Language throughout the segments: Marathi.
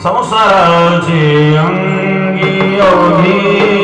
संसाराची अंगी अवधी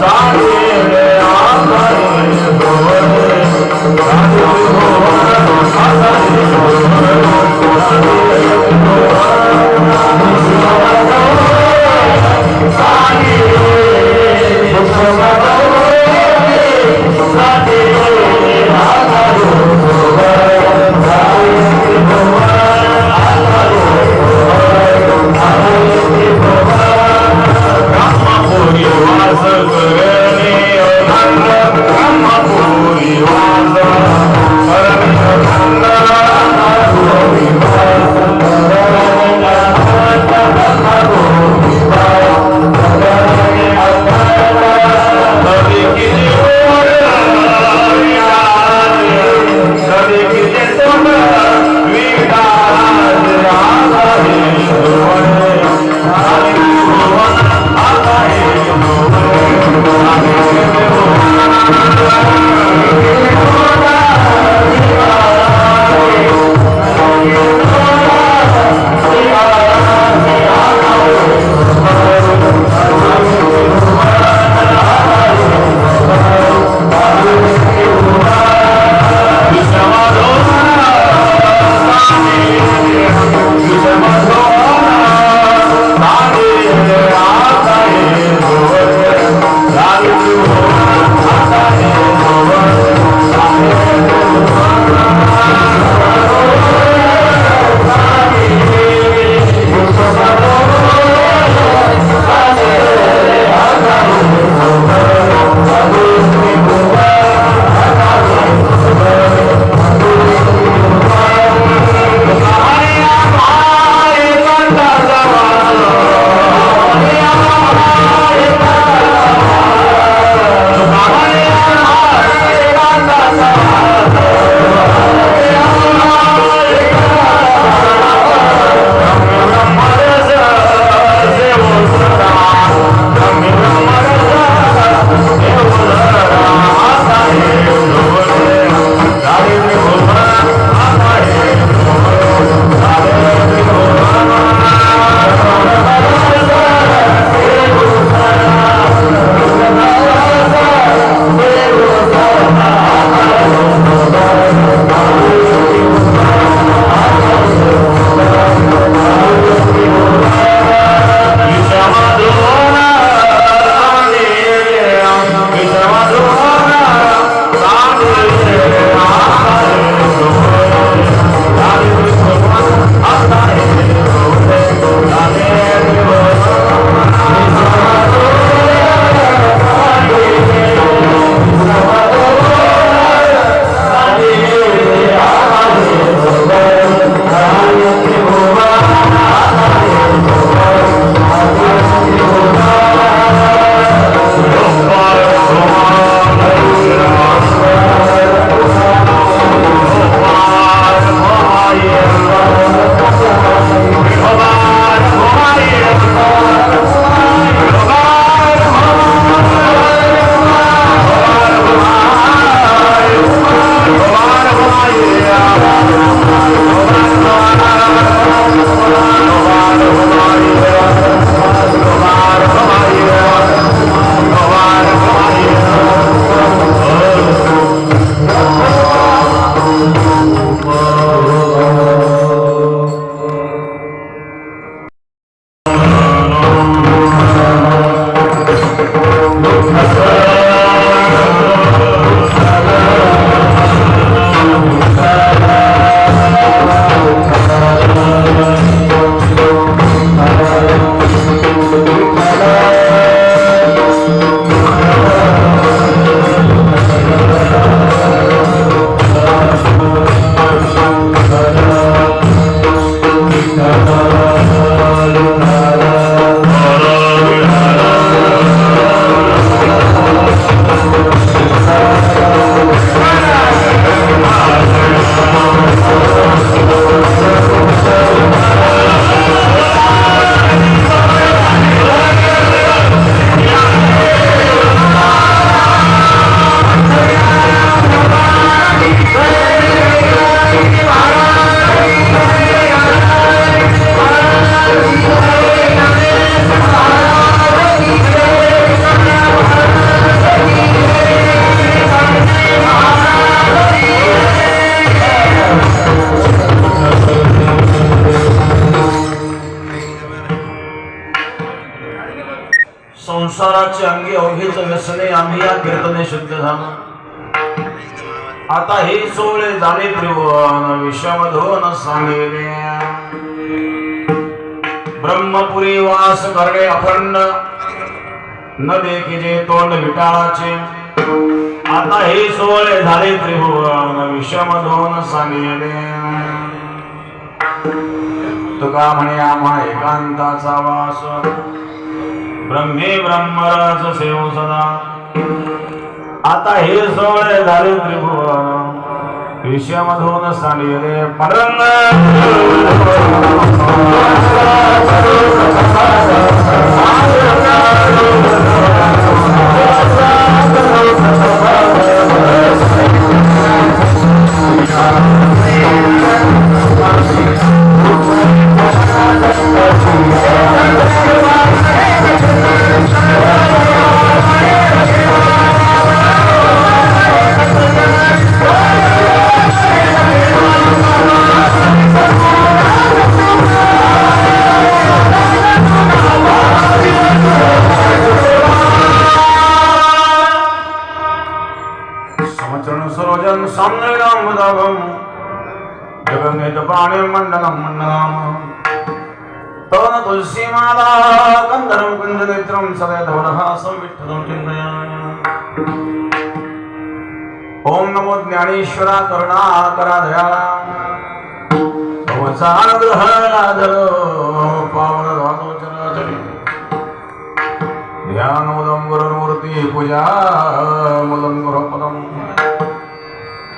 Hare योगीच व्यसने आम्ही या कीर्तने शुद्ध झालो. आता हे सोळे झाले त्रिभुवन विश्वमधून सांगिले. ब्रह्मपुरी वास करणे अखंड न देखिजे तोंड विटाळाचे. आता हे सोळे झाले त्रिभुवन विश्वमधून सांगिले. तुका म्हणे आम्हा एकांताचा वास ब्रह्मे ब्रह्मरस सेव सदा. आता हे सोळे झाले त्रिभुवन विश्वमधून सांगिले. परंग पाणी मंडलम मंडलम तवन तुलसी माला कंदरम कुंज नेत्रम सदैव धवलहासम विठ्ठलं चिंतयामि. ओम नमो ज्ञानेश्वरा करुणाकरा दयाळा भवचा अनुग्रह लादलो पावन धातोचराचरी. ध्यानमुदं गुरुमूर्ती पूजा मुदं गुरुपदम्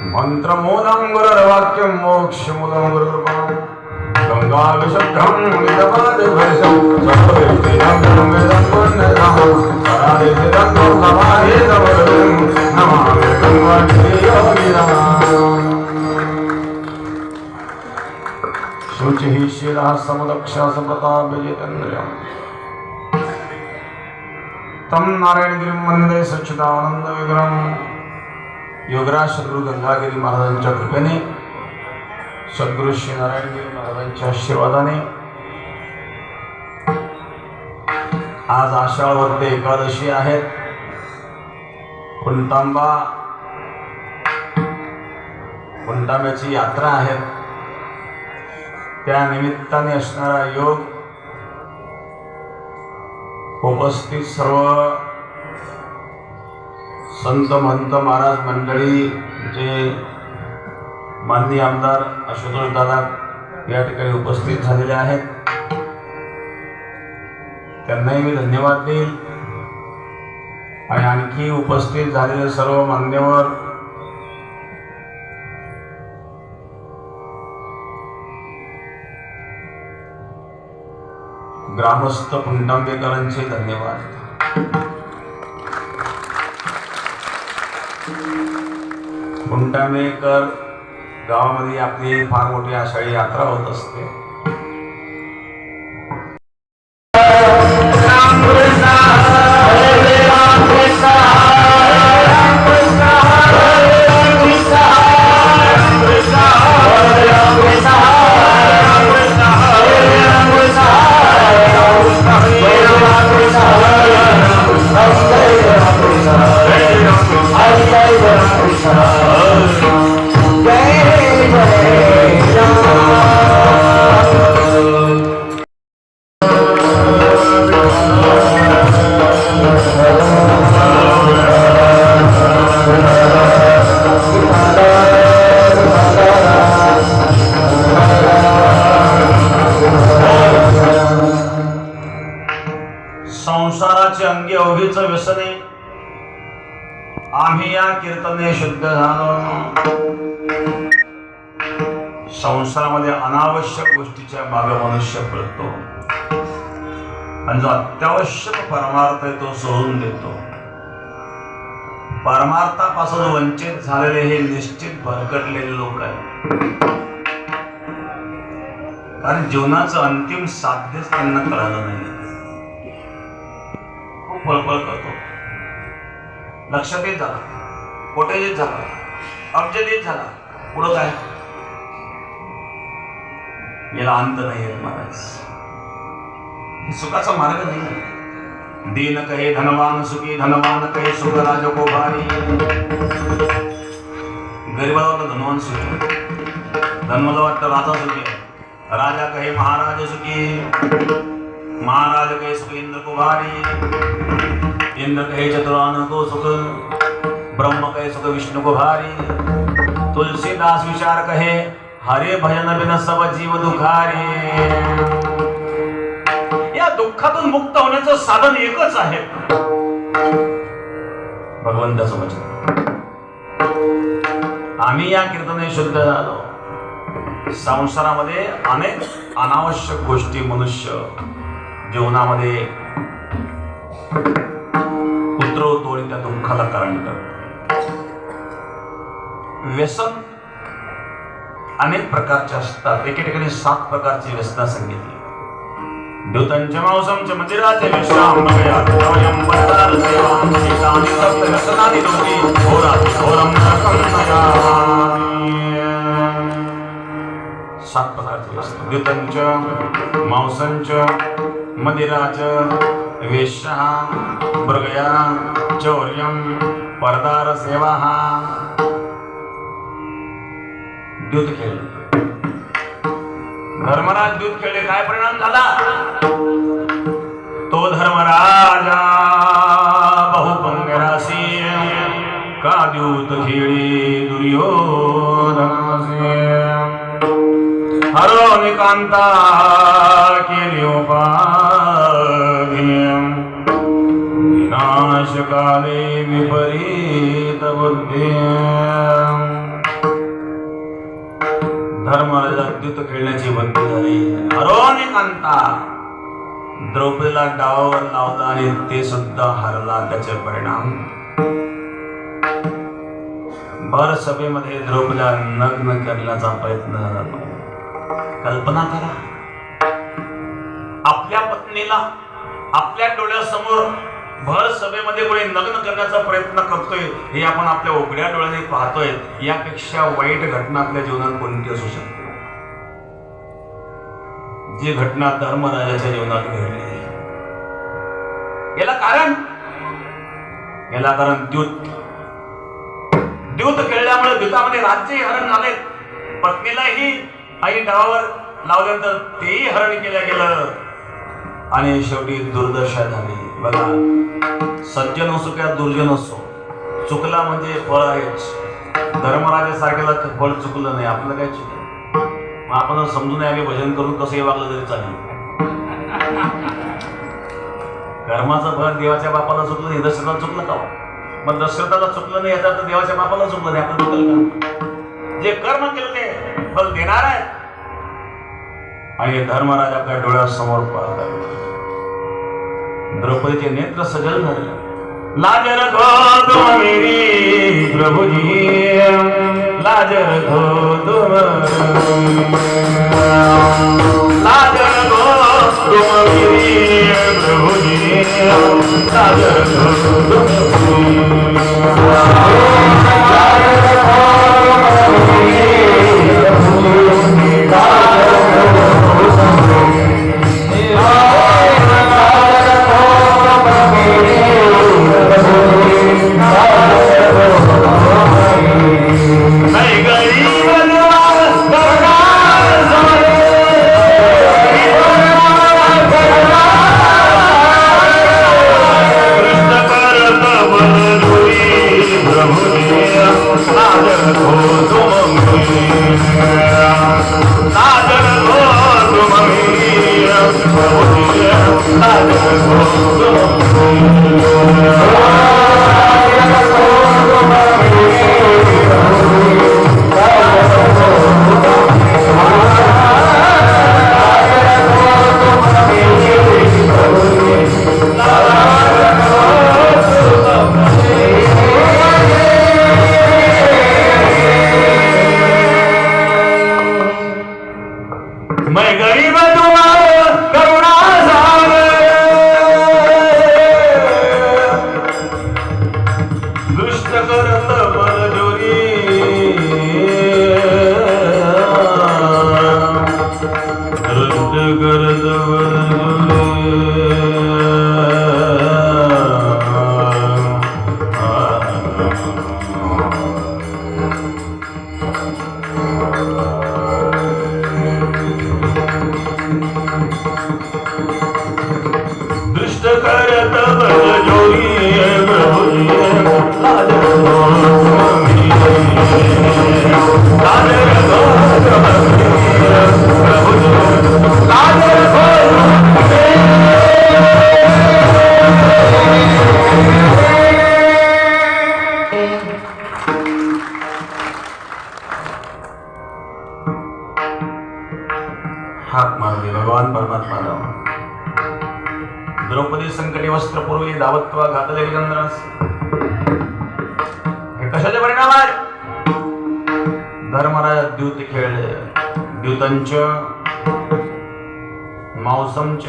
मंत्रमूलं गुरुर्वाक्यं मोक्षमूलं गुरुर्पदम्. गंगा विशुद्धं निजपादभर्षं सर्ववेदिनं ब्रह्मेदं पुण्यधाम परादेशितं समाधेतवरं नमामि गंगाधीयोगिनाम्. शुचिः शिरः समदक्षः समप्रतापविजितेन्द्रियम् तं नारायणगिरिं वन्दे सच्चिदानन्दविग्रहम्. योगराज सद्गुरु गंगागिरी महाराजांच्या कृपेने सद्गुरु श्री नारायणगिरी महाराजांच्या आशीर्वादाने आज आषाढवद्य एकादशी आहेत. कुंटांब्याची यात्रा आहे. त्या निमित्ताने असणारा योग उपस्थित सर्व संत महंत महाराज मंडळी, जे माननीय आमदार आशुतोष दादा या ठिकाणी उपस्थित झालेले आहेत, त्यांनाही मी धन्यवाद देईल. आणि आणखी उपस्थित झालेले सर्व मान्यवर ग्रामस्थ कुंटांबेकरांचे धन्यवाद. कुंटांबेकर गावामध्ये आपली फार मोठी आषाढी यात्रा होत असते. संसाराचे अंगी अवघीच व्यसने आम्ही या कीर्तने शुद्ध झालो. संसारामध्ये अनावश्यक गोष्टीच्या मागे मनुष्य पळतो आणि जो अत्यावश्यक परमार्थ आहे तो सोडून देतो. परमार्थापासून वंचित झालेले हे निश्चित भरकटलेले लोक आहेत. कारण जीवनाचं अंतिम साध्यच त्यांना कळालं नाही. खूप पळपळ करतो, लक्षात येत झाला, कोट्याधीश झाला, अब्जाधीश झाला, पुढं काय? याला अंत नाही आहे महाराज. हे सुखाचा मार्ग नाही. दीन कहे धनवान सुखी, धनवान कहे सुख राज को भारी। गरीबाला वाटतं धनवान सुखी, धनवाला वाटतं राजा सुखी, राजा कहे महाराज सुखी, महाराज कहे सुख इंद्र को भारी, इंद्र कहे चतुरान को सुख, ब्रह्म कहे सुख विष्णु को भारी। तुलसीदास विचार कहे हरे भजन बिन सब जीव दुखारी। या दुःखातून मुक्त होण्याचं साधन एकच आहे, भगवंताचं वचन। आम्ही या कीर्तने शुद्ध झालो। संसारामध्ये अनेक अनावश्यक गोष्टी मनुष्य जीवनामध्ये उतरवतो आणि त्या दुःखाला कारण करतो। व्यसन अनेक प्रकारचे असतात, एके ठिकाणी 7 प्रकारची व्यसना सांगितली। द्यूतंच मांसंच मदिराच विश्राम गयाम पदार सेवां चितानि सप्त व्यसनानि दोषी घोराति घोरं नरकं नयामि। 7 प्रकारचे व्यसन। द्यूतंच मांसंच मदिराच वेश्या मृगया चौर्यं परदार सेवा। दूध खेळले, धर्मराज दूध खेळले, काय परिणाम झाला? तो धर्मराजा बहुपंगरासी का दूत खेळी दुर्योधनासी। हरो निकांता केली उपाधी विनाश काले विपरीत बुद्धी। धर्मराजाला द्यूत खेळण्याची बंदी झाली। अरोनिकांता द्रौपदीला डावावर लावला आणि ते सुद्धा हरला। त्याचे परिणाम भर सभेमध्ये द्रौपदीला नग्न करण्याचा प्रयत्न। कल्पना करा, आपल्या पत्नीला आपल्या डोळ्यासमोर भर सभेमध्ये कोणी नग्न करण्याचा प्रयत्न करतोय, हे आपण आपल्या उघड्या डोळ्याने पाहतोय। यापेक्षा वाईट घटना आपल्या जीवनात कोणती असू शकते? जी घटना धर्मराजाच्या जीवनात घडली, याला कारण द्यूत खेळल्यामुळे द्यूतामध्ये राज्यही हरण झाले, पत्नीलाही आई डावावर लावल्यानंतर तेही हरण केलं गेलं आणि शेवटी दुर्दशा झाली। बघा, सज्जन असो किंवा दुर्जन असो, चुकला म्हणजे फळ आहेच। धर्मराजासारख्याला फळ चुकलं नाही, आपलं काय चुकलं? मग आपण समजून आम्ही भजन करून कसंही वागलं तरी चालेल। कर्माचं फळ देवाच्या बापाला चुकलं नाही, दशरथाला चुकलं का? मग दशरथाला चुकलं नाही याचा अर्थ देवाच्या बापाला चुकलं नाही, आपलं चुकलं का? जे कर्म केलं ते फल देणार आहे। आणि धर्मराज आपल्या डोळ्यासमोर पाहतात, द्रौपदीचे नेत्र सजल झाले। लाज रखो तुम मेरी प्रभुजी, लाज रखो तुम, लाज रखो तुम मेरी प्रभुजी, लाज रखो तुम। धावत्वा घातले चंद्रास. हे कशाचे परिणाम आहेत? धर्मराज द्यूत खेळले. द्यूतंच मांसंच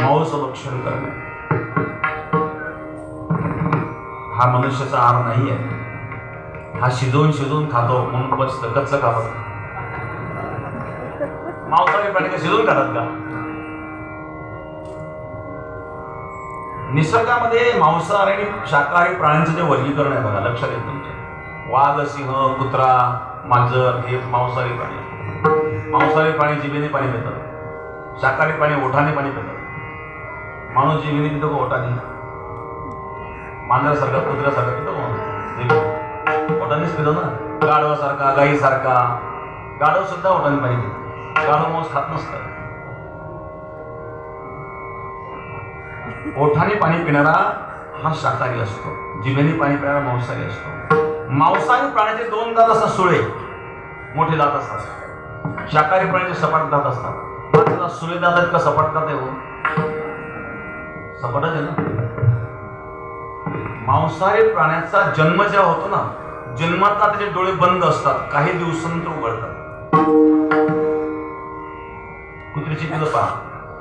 मांस भक्षण करणे हा मनुष्याचा आहार नाही आहे. हा शिजवून खातो म्हणून पचतं. कच्चं खातो. मांसाहारी प्राणी का शिजवून खातात का? निसर्गामध्ये मांसाहारी आणि शाकाहारी प्राण्यांचं जे वर्गीकरण आहे बघा, लक्षात येत तुमच्या. वाघ, सिंह, कुत्रा, मांजर हे मांसाहारी प्राणी. मांसाहारी प्राणी जिभेने पाणी पितात. शाकाहारी प्राणी ओठाने पाणी पितात. माणूस जिभेने पितो का ओठाने? मांजरासारखा, कुत्र्यासारखा पितो का? ओठानेच पितो ना. गाढवासारखा, गाईसारखा. गाढव सुद्धा ओठाने पाणी पितो. गाढव मांस खात नसतं. ओठाने पाणी पिणारा हा शाकाहारी असतो. जिभेने पाणी पिणारा मांसाहारी असतो. मांसाहारी प्राण्याचे 2 दात असतात, सुळे मोठे दात असतात. शाकाहारी प्राण्याचे सपाट दात असतात. माणसाला सुळे दात आहेत का सपाट दात आहे? हो, सपाटच आहे ना. मांसाहारी प्राण्याचा जन्म जेव्हा होतो ना, जन्मात त्याचे डोळे बंद असतात, काही दिवसानंतर उघडतात. कुत्रीची पिलं पहा,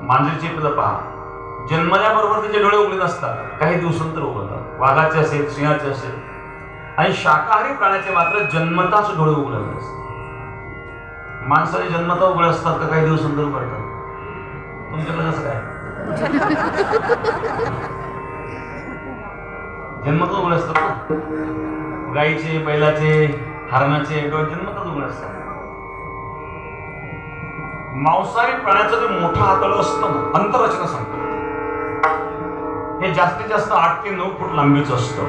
मांजरीची पिलं पहा, जन्मल्याबरोबर त्याचे डोळे उघडे नसतात, काही दिवसानंतर उघडतात. वाघाचे असेल, सिंहाचे असेल. आणि शाकाहारी प्राण्याचे मात्र जन्मताच डोळे उघडत असतात. माणसाचे जन्मता उघडे असतात का काही दिवसानंतर उघडतात? तुमच्याकडे कसं काय? जन्मताच उघडे असतात ना. गाईचे, बैलाचे, हरणाचे डोळे जन्मताच उघडे असतात. मांसाहारी प्राण्याचं जे मोठं हातळ असतं ना, अंतररचना सांगतो, हे जास्तीत जास्त 8 ते 9 फूट लांबीचं असतं.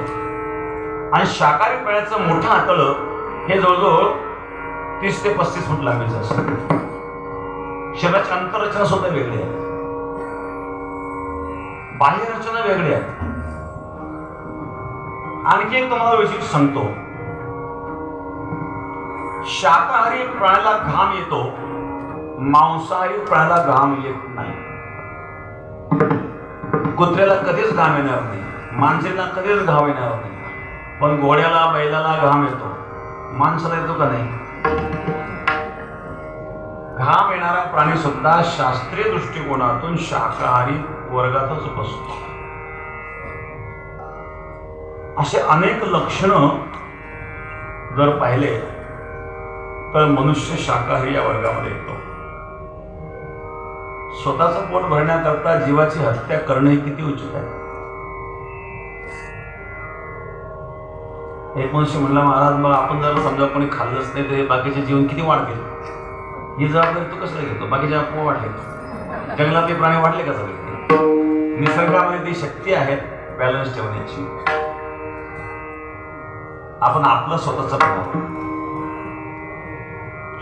आणि शाकाहारी प्राण्याचं मोठं हातळ हे जवळजवळ 30 ते 35 फूट लांबीचं असतं. शरीराची अंतररचना सुद्धा वेगळी आहे. बाह्य रचना वेगळी आहे. आणखी एक तुम्हाला वैशिष्ट्य सांगतो. शाकाहारी प्राण्याला घाम येतो, मांसाहारी प्राण्याला घाम येत नाही. कुत्र्याला कधीच घाम येणार नाही, माणसाला कधीच घाम येणार नाही. पण घोड्याला, बैलाला घाम येतो. माणसाला येतो का नाही? घाम येणारा प्राणी सुद्धा शास्त्रीय दृष्टिकोनातून शाकाहारी वर्गातच बसतो. असे अनेक लक्षणं जर पाहिले तर मनुष्य शाकाहारी या वर्गामध्ये येतो. स्वतःचं पोट भरण्याकरता जीवाची हत्या करणे किती उचित आहे? एक मनुष्य म्हणला, महाराज मग आपण जर समजा कोणी खाल्लंच नाही तर बाकीचे जीवन किती वाढतील? ही जबाबदारी तू कसं घेतो? बाकीचे आपण वाढले, जंगलातले प्राणी वाढले का सगळे? निसर्गामध्ये ती शक्ती आहे बॅलन्स ठेवण्याची. आपण आपलं स्वतःच बनवतो.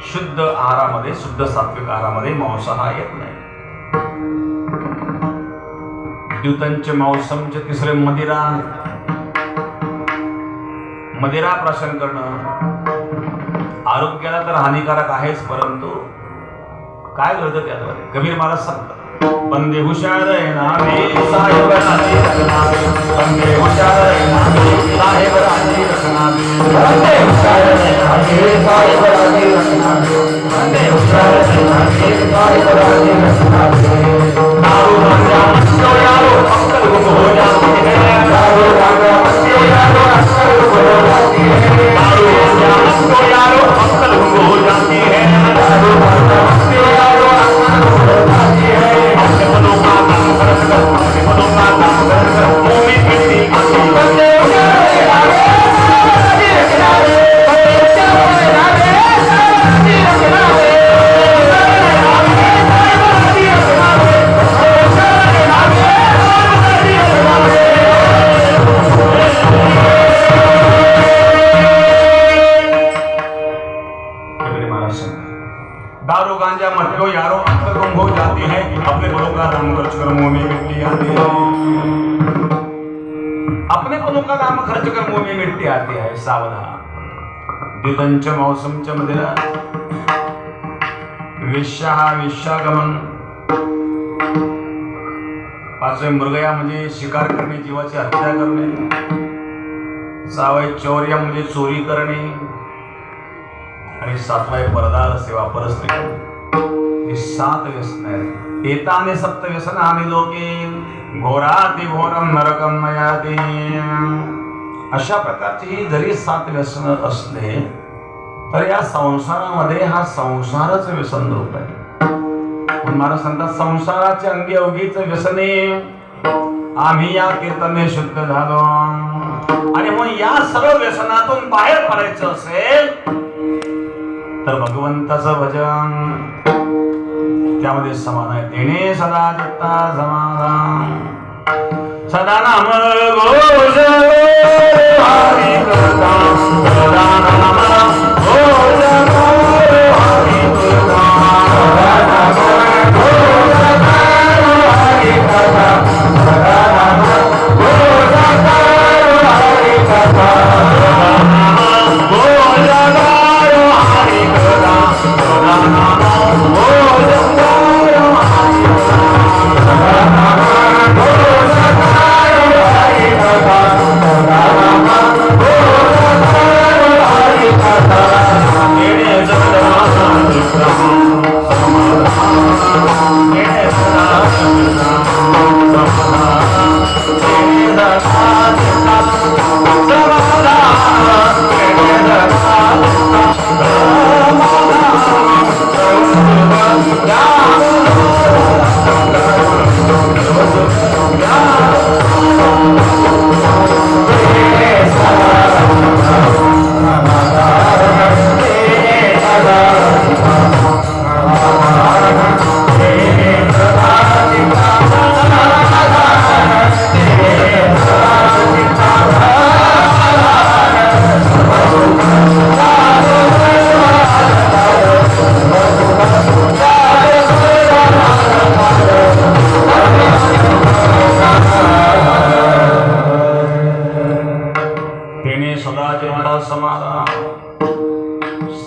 शुद्ध आहारामध्ये, शुद्ध सात्विक आहारामध्ये मांसाहार येत नाही. द्यूतंच मांसंच, तिसरे मदिरा. मदिरा प्राशन करणं आरोग्याला तर हानिकारक आहेच, परंतु काय घडतं त्याद्वारे? कबीर महाराज सांगतात, बंदे हुशार नामे साहेब राजी रखनावे, बंदे हुशार नामे साहेब राजी रखनावे, बंदे हुशार नामे साहेब राजी रखनावे, बंदे हुशार नामे साहेब राजी रखनावे. दारू गांजा मस्यो यारो अक्कल गुम हो जाती है, दारू गांजा मस्यो यारो अक्कल गुम हो जाती है, दारू गांजा मस्यो यारो अक्कल गुम हो जाती है, दारू गांजा मस्यो यारो अक्कल गुम हो जाती है. अपने मनों का काम कर, अपने मनों का काम कर, मुंह में मिट्टी आती है. बंदे हुशार नामे राजी रखनावे, बंदे हुशार नामे राजी रखनावे, दारू गांजा मटियो यारो अक्कल गुम हो जाती है, अपने पलों का दाम खर्च कर मुंह में मिट्टी आती है. अपने पलों का दाम खर्च कर मुंह में मिट्टी आती है. सावधान. द्यूतंच मांसंच मदिरा. वेश्या वेश्यागमन. पाचवे मृगया म्हणजे शिकार करणे, जीवाची हत्या करणे. सहावे चौर्य म्हणजे चोरी करणे. आणि सातवा परदार सेवा, परस्त्री करणे. ही 7 व्यसन आहेत. एताने सप्त व्यसनानि लोके घोराति घोरम नरकम नयाति. अशा प्रकारची ही जरी 7 व्यसन असले तर या संसारामध्ये हा संसारच व्यसन रूप आहे. महाराज सांगतात संसाराच्या अंगी अवघीच व्यसने आम्ही या कीर्तने शुद्ध झालो. आणि मग या सर्व व्यसनातून बाहेर पडायचं असेल तर भगवंताचं भजन त्यामध्ये समान आहे. तेने सदा चित्ता समाधान सदा नाम घोष हरि कथा सदा नाम घोष हरि कथा सदा नाम घोष हरि कथा सदा नाम घोष हरि कथा सदा नाम घोष हरि कथा सदा नाम घोष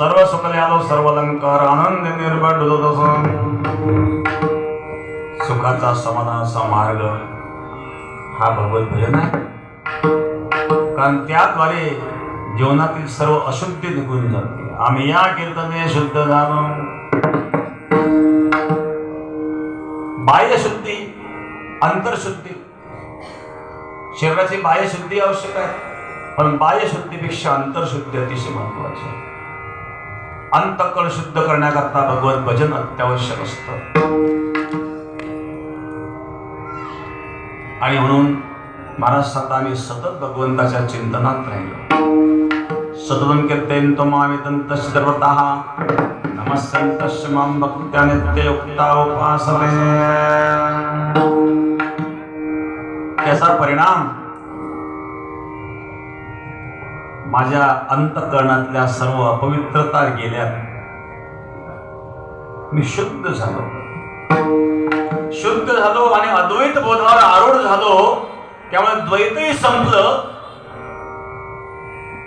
सर्व सुखल्यालो सर्व अलंकार आनंद निर्भर सुखाचा समाधानाचा मार्ग हा भगवत भजन आहे. कारण त्याद्वारे जीवनातील सर्व अशुद्धी निघून जाते. आम्ही या कीर्तने शुद्ध झालो. बाह्य शुद्धी, अंतरशुद्धी. शरीराची बाह्य शुद्धी आवश्यक आहे, पण बाह्य शुद्धीपेक्षा अंतरशुद्धी अतिशय महत्वाची आहे. अंतःकरण शुद्ध करण्याकरता भगवत भजन अत्यावश्यक असतं. आणि म्हणून महाराज सांगतात आम्ही सतत भगवंताच्या चिंतनात राहिलो. सततं कीर्तयन्तो मामेतन्तश्च सर्वतः नमस्यन्तश्च मां भक्त्या नित्ययुक्ता उपासते. त्याचा परिणाम माझ्या अंतःकरणातल्या सर्व अपवित्रता गेल्या. मी शुद्ध झालो आणि अद्वैत बोधावर आरूढ झालो. त्यामुळे द्वैतही संपलं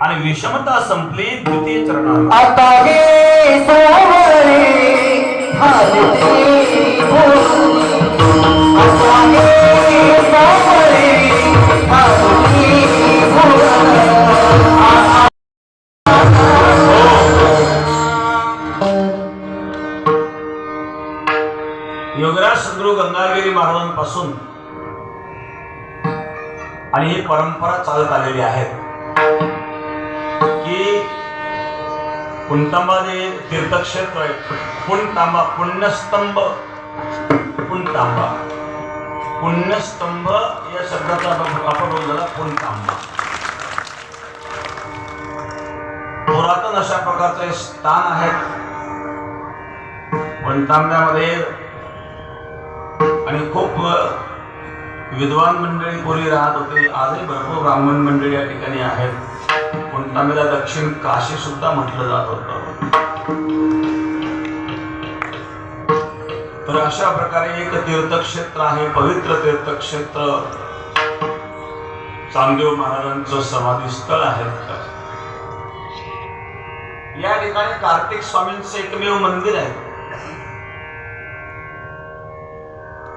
आणि विषमता संपली. द्वितीय चरणात आता योगराज सद्गुरु गंगागिरी महाराजांपासून आणि ही परंपरा चालत आलेली आहे की पुणतांबा तीर्थक्षेत्र आहे. पुणतांबा पुण्यस्तंभ, पुणतांबा पुण्यस्तंभ या शब्दाचा अपरोध झाला. पुणतांबा पुरातन अशा प्रकारचे स्थान आहे. पुणतांब्यामध्ये आणि खूप विद्वान मंडळी पूर्वी राहत होते. आजही भरपूर ब्राह्मण मंडळी या ठिकाणी आहेत. पुणतांब्याला दक्षिण काशी सुद्धा म्हटलं जात होतं. तर अशा प्रकारे एक तीर्थक्षेत्र आहे, पवित्र तीर्थक्षेत्र चांगदेव महाराजांचं समाधीस्थळ आहे. या ठिकाणी कार्तिक स्वामींचं एकमेव मंदिर आहे.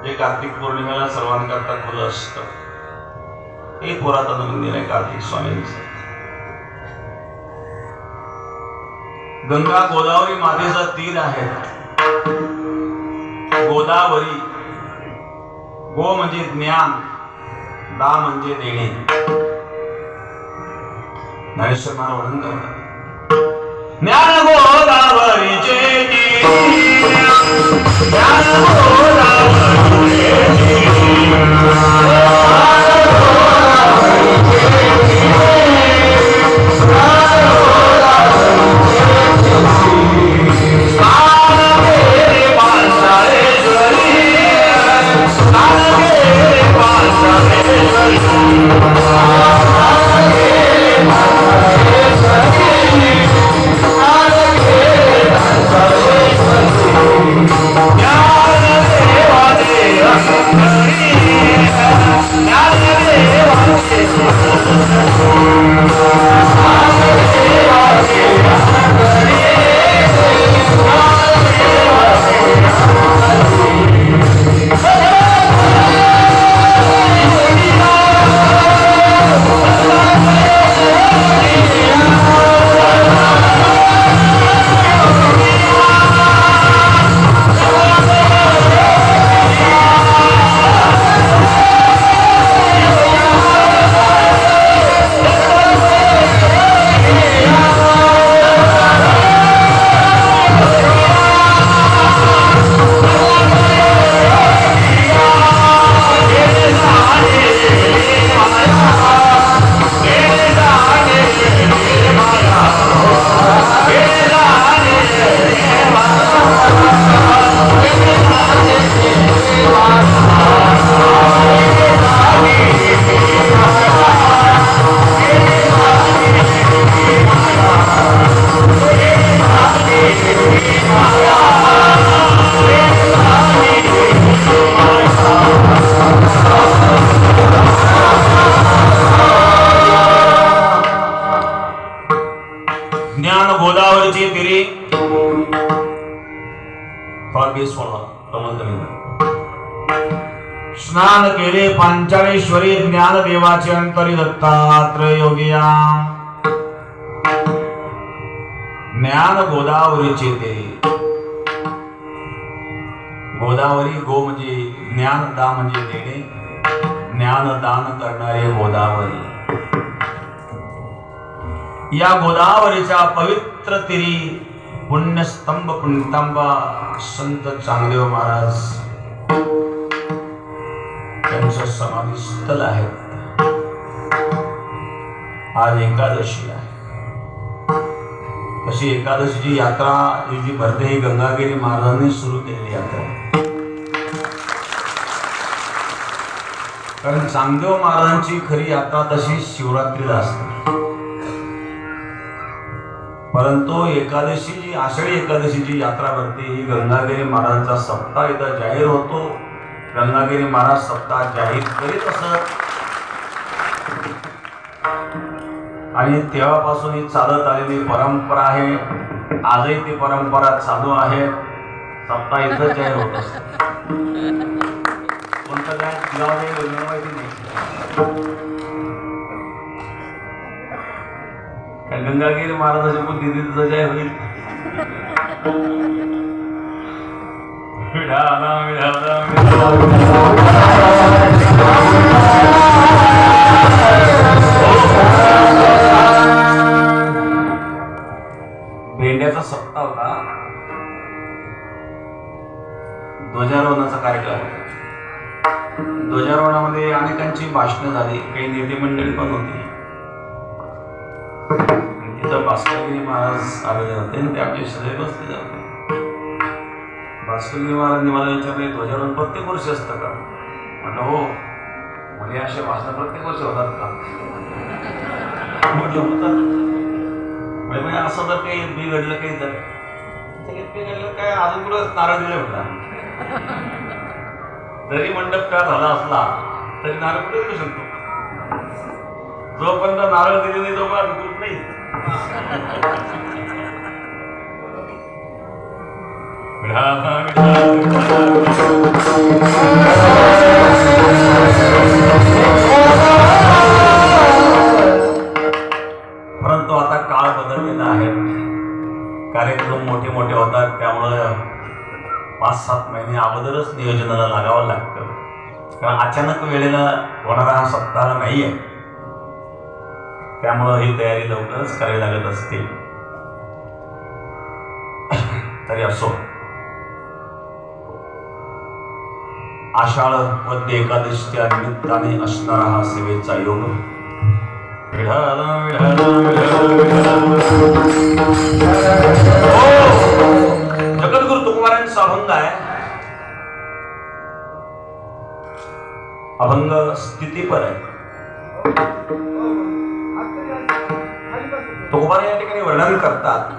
हे कार्तिक पौर्णिमेला सर्वांकरता खुलं असतं. हे पुरातन मंदिर आहे कार्तिक स्वामींचं. गंगा गोदावरी मातेचा तीर आहे. गोदावरी, गो म्हणजे ज्ञान, दा म्हणजे देणे. ज्ञानेश्वर महाराज वर्णन करतात, ज्ञान गोदावरीचे तीर, ज्ञान गोदावरीचे स्नान केले पांचाळेश्वरी ज्ञानदेवाचे अंतरी दत्तात्रय योगिया. ज्ञान गोदावरीचे ते. गोदावरी, गो म्हणजे ज्ञान, दा म्हणजे देणे, ज्ञान दान करणारे गोदावरी. या गोदावरीच्या पवित्र तीरी पुण्यस्तंभ पुण्यतांबा संत चांगदेव महाराज त्यांचं समाधी स्थल आहे. आज एकादशी आहे. तशी एकादशीची यात्रा जी भरते ही गंगागिरी महाराजांनी सुरू केलेली यात्रा. कारण चांगदेव महाराजांची खरी यात्रा तशी शिवरात्रीला असते. परंतु एकादशी जी आषाढी एकादशीची यात्रा भरते ही गंगागिरी महाराजांचा सप्ताह इथं जाहीर होतो. गंगागिरी महाराज सप्ताह जाहीर करीत असत आणि तेव्हापासून ही चालत आलेली परंपरा आहे. आजही ती परंपरा चालू आहे. सप्ताह इथं जाहीर होत असत. कोणतं काय गाव माहिती नाही. गंगागिरी महाराजाची बुद्धी तिथं जाहीर होईल. भेंड्याचा सप्ताह होता. ध्वजारोहणाचा कार्यक्रम होता. ध्वजारोहणामध्ये अनेकांची भाषणं झाली. काही नेते मंडळी पण होती. तिथं भास्करगिरी महाराज आलेले होते आणि ते आपले सदैव बसले जाते. भास्करगिरी महाराजांनी मला विचारले, ध्वजारोहण प्रत्येक वर्षी असतं का? म्हटलं हो. म्हणजे असे भाषण प्रत्येक वर्षी होतात का? म्हटलं होतात. म्हणजे असं जर काही बिघडलं, काही झालं बिघडलं काय, अजून कुठं नारळ दिले होता. जरी मंडप का झाला असला तरी नारळ कुठे देऊ शकतो. जोपर्यंत नारळ दिले नाही तोपर्यंत अधिकृत नाही. परंतु आता काळ बदललेला आहे. कार्यक्रम मोठे मोठे होतात, त्यामुळं 5-7 महिने अगोदरच नियोजनाला लागावं लागतं. कारण अचानक वेळेला होणारा हा सप्ताह नाही आहे, त्यामुळं ही तयारी लवकरच करावी लागत असते. तरी असो, आषाढ वद्य एकादशीच्या निमित्ताने असणारा हा सेवेचा योग जगद्गुरु तुकोबारायांचा अभंग आहे. अभंग स्थितीपर आहे. तुकोबार या ठिकाणी वर्णन करतात,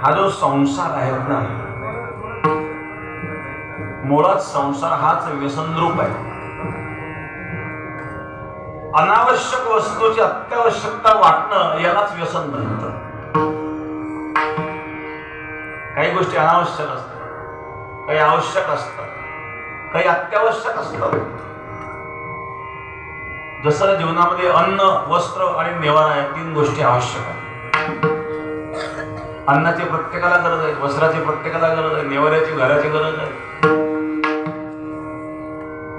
हा जो संसार आहे ना, मुळात संसार हाच व्यसनरूप आहे. अनावश्यक वस्तूची अत्यावश्यकता वाटणं यालाच व्यसन म्हणतात. काही गोष्टी अनावश्यक असतात, काही आवश्यक असतात, काही अत्यावश्यक असतात. जसं जीवनामध्ये अन्न, वस्त्र आणि निवारा या 3 गोष्टी आवश्यक आहेत. अन्नाची प्रत्येकाला गरज आहे, वस्त्राची प्रत्येकाला गरज आहे, निवाऱ्याची घराची गरज आहे.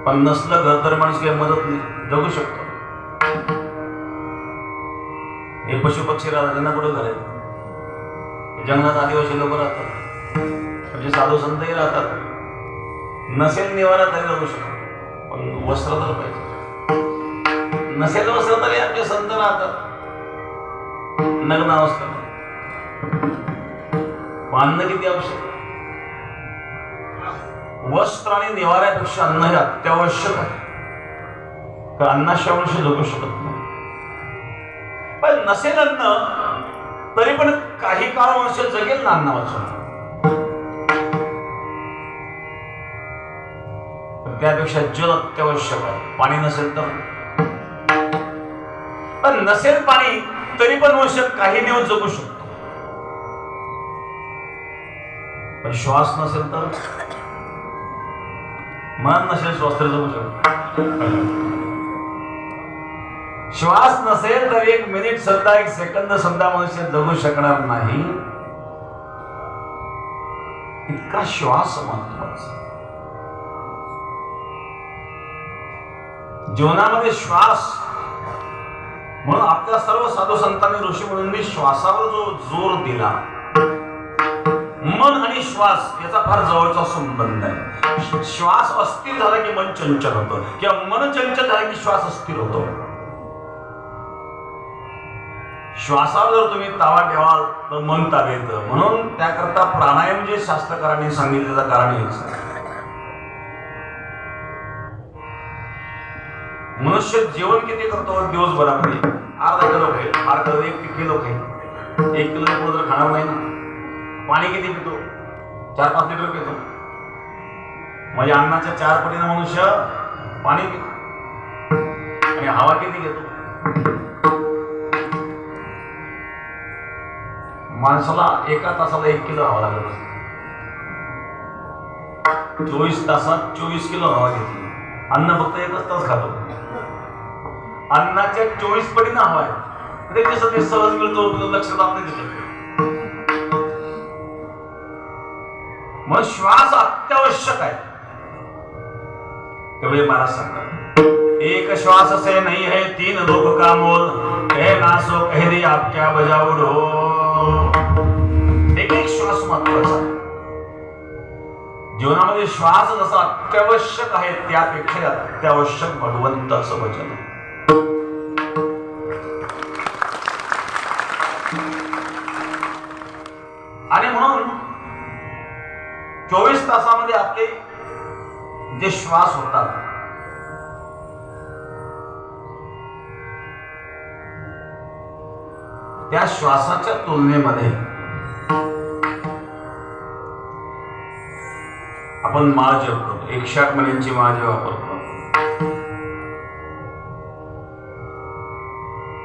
पण नसलं घर तर माणूस काही मदत नाही, जगू शकतो. हे पशु पक्षी राहतात, त्यांना कुठं घर आहे? जंगलात आदिवासी लोक राहतात, म्हणजे साधू संतही राहतात. नसेल निवारा तरी जगू शकतो, पण वस्त्र तर पाहिजे. नसेल वस्त्र तरी आमचे संत राहतात नग्न अवस्थेत. अन्न किती आवश्यक? वस्त्र आणि निवाऱ्यापेक्षा अन्न हे अत्यावश्यक आहे. तर अन्नाशिवाय मनुष्य जगू शकत नाही. पण नसेल अन्न तरी पण काही काळ मनुष्य जगेल ना अन्न वाचून. त्यापेक्षा जल अत्यावश्यक आहे. पाणी नसेल तर, पण नसेल पाणी तरी पण मनुष्य काही दिवस जगू शकतो. पण श्वास नसेल तर, मन नसेल श्वास तर जगू शकतो. श्वास नसेल तर 1 मिनिट सुद्धा, 1 सेकंद सुद्धा मनुष्य जगू शकणार नाही. इतका श्वास महत्वाचा. जीवनामध्ये श्वास, म्हणून आपल्या सर्व साधू संतांनी, ऋषी मुनींनी श्वासावर जो जोर दिला, मन आणि श्वास याचा फार जवळचा संबंध आहे. श्वास अस्थिर झाला की मन चंचल होतं, किंवा मन चंचल झाला की श्वास अस्थिर होतो. श्वासावर जर तुम्ही ताबा ठेवाल तर मन ताबेत. म्हणून त्याकरता प्राणायाम जे शास्त्रकारांनी सांगितलेलं कारण हेच. मनुष्य जेवण किती करतो दिवसभरामध्ये? अर्धा किलो खाईल, अर्धा 1 किलो खाईल. 1 किलो पुढे तर खाणार नाही ना. पाणी किती पितो? 4-5 लिटर पितो. म्हणजे अन्नाच्या 4 पटीने मनुष्य पाणी पितो. आणि हवा किती घेतो? माणसाला एका तासाला 1 किलो हवा लागत असते. 24 तासात 24 किलो हवा घेतली. अन्न फक्त 1च तास खातो. अन्नाच्या 24 पटीने हवा आहे. त्याच्यासाठी सहज मिळतो, लक्ष जात नाही त्याच्याकडे. मग श्वास अत्यावश्यक आहे. तेवढे महाराज सांगतात, 1 श्वास से नहीं है 3 लोक का मोल, कहे ना सो कह दे आप क्या बजाओ ढोल. एक श्वास महत्वाचा आहे. जीवनामध्ये श्वास जसा अत्यावश्यक आहे, त्यापेक्षा अत्यावश्यक भगवंताचं वचन आहे. आणि म्हणून 24 तासामध्ये आपले जे श्वास होतात, त्या श्वासाच्या तुलनेमध्ये आपण माळ जप करतो. 108 महिन्यांची माळ जे वापरतो,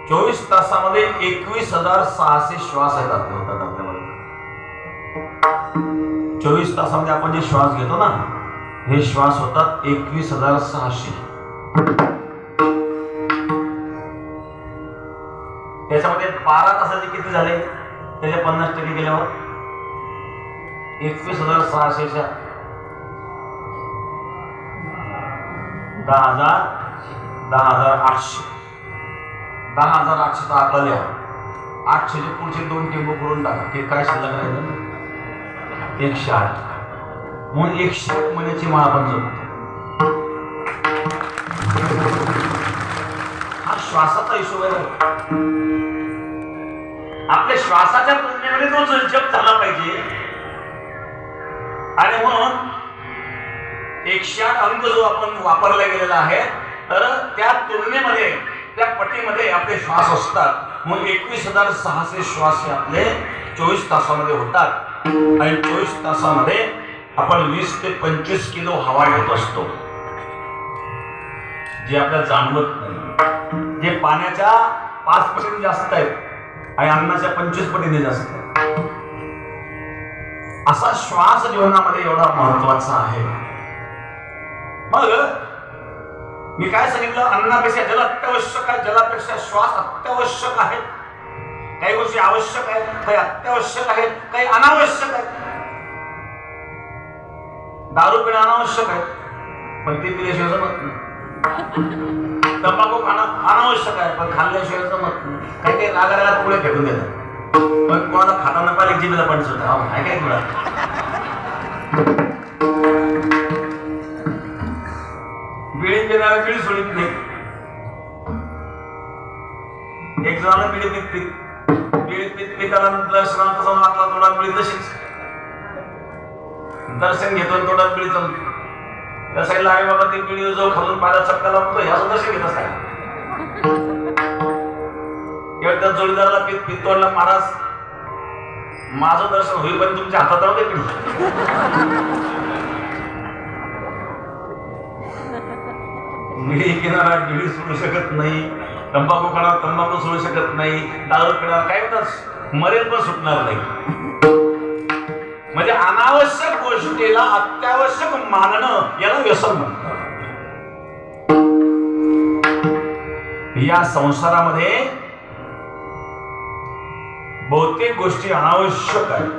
24 तासामध्ये 21,600 श्वास आहेत आपल्यामध्ये. 24 तासामध्ये आपण जे श्वास घेतो ना, हे श्वास होतात 21,600. त्याच्यामध्ये 12 तासाचे किती झाले? त्याच्या 50% गेल्यावर 21,600च्या 10,000, 10,800. 10,800 आकडा लिहा. 800चे पुढचे 2 टेंबो करून टाका. ते काय शिल्लक राहिलं? 108. म्हणून 108 महिन्याची माळ आपण जपतो. हा श्वासाचा हिशोब आहे. आपल्या श्वासाच्या तुलनेमध्ये तो जप झाला पाहिजे. आणि म्हणून 108 अंक जो आपण वापरला गेलेला आहे, तर त्या तुलनेमध्ये, त्या पटीमध्ये आपले श्वास असतात. मग 21,600 श्वास हे आपले 24 तासामध्ये होतात. आणि 24 तासामध्ये आपण 20 ते 25 किलो हवा घेत असतो, जे आपल्याला जाणवत नाही. जे पाण्याच्या 5 पटीने जास्त आहेत आणि अन्नाच्या 25 पटीने जास्त आहे. असा श्वास जीवनामध्ये एवढा महत्वाचा आहे. मग मी काय सांगितलं? अन्नापेक्षा जल अत्यावश्यक आहे, जलापेक्षा श्वास अत्यावश्यक आहे. काही गोष्टी आवश्यक आहेत, काही अत्यावश्यक आहेत, काही अनावश्यक आहेत. दारू पिणं अनावश्यक आहे, पण ते पिल्याशिवाय जमत नाही. तंबाखू खाणं अनावश्यक आहे, पण खाल्ल्याशिवाय जमत नाही. काही काही रागारागात पुढे फेकून देतात, पण कोणाला खाताना पाहिजे जिभेला पण सुद्धा आहे काय तुला. बिडी पिणारा बिडी सोडित नाही. एक जणांना बिडी पिताना दर्शनाचा जाऊन आपला तोडात बिडी तशीच दर्शन घेतो आणि तोडात बिडी चालतो. त्या साईडला आहे बाबा ते बिडी जो खालून पायाला चटका लागतो, ह्याचं दर्शन घेत असतात. त्या जोडीदाराला पित तोडला, महाराज माझं दर्शन होईल पण तुमच्या हातात राहू दे बिडी. बिडी पिणारा बिडी सोडू शकत नाही, तंबाखू खाणार तंबाखू सोडू शकत नाही, दारू पिणार काय होतं मरेल पण सुटणार नाही. म्हणजे अनावश्यक गोष्टीला अत्यावश्यक मानणं याला व्यसन म्हणतात. या संसारामध्ये बहुतेक गोष्टी अनावश्यक आहेत.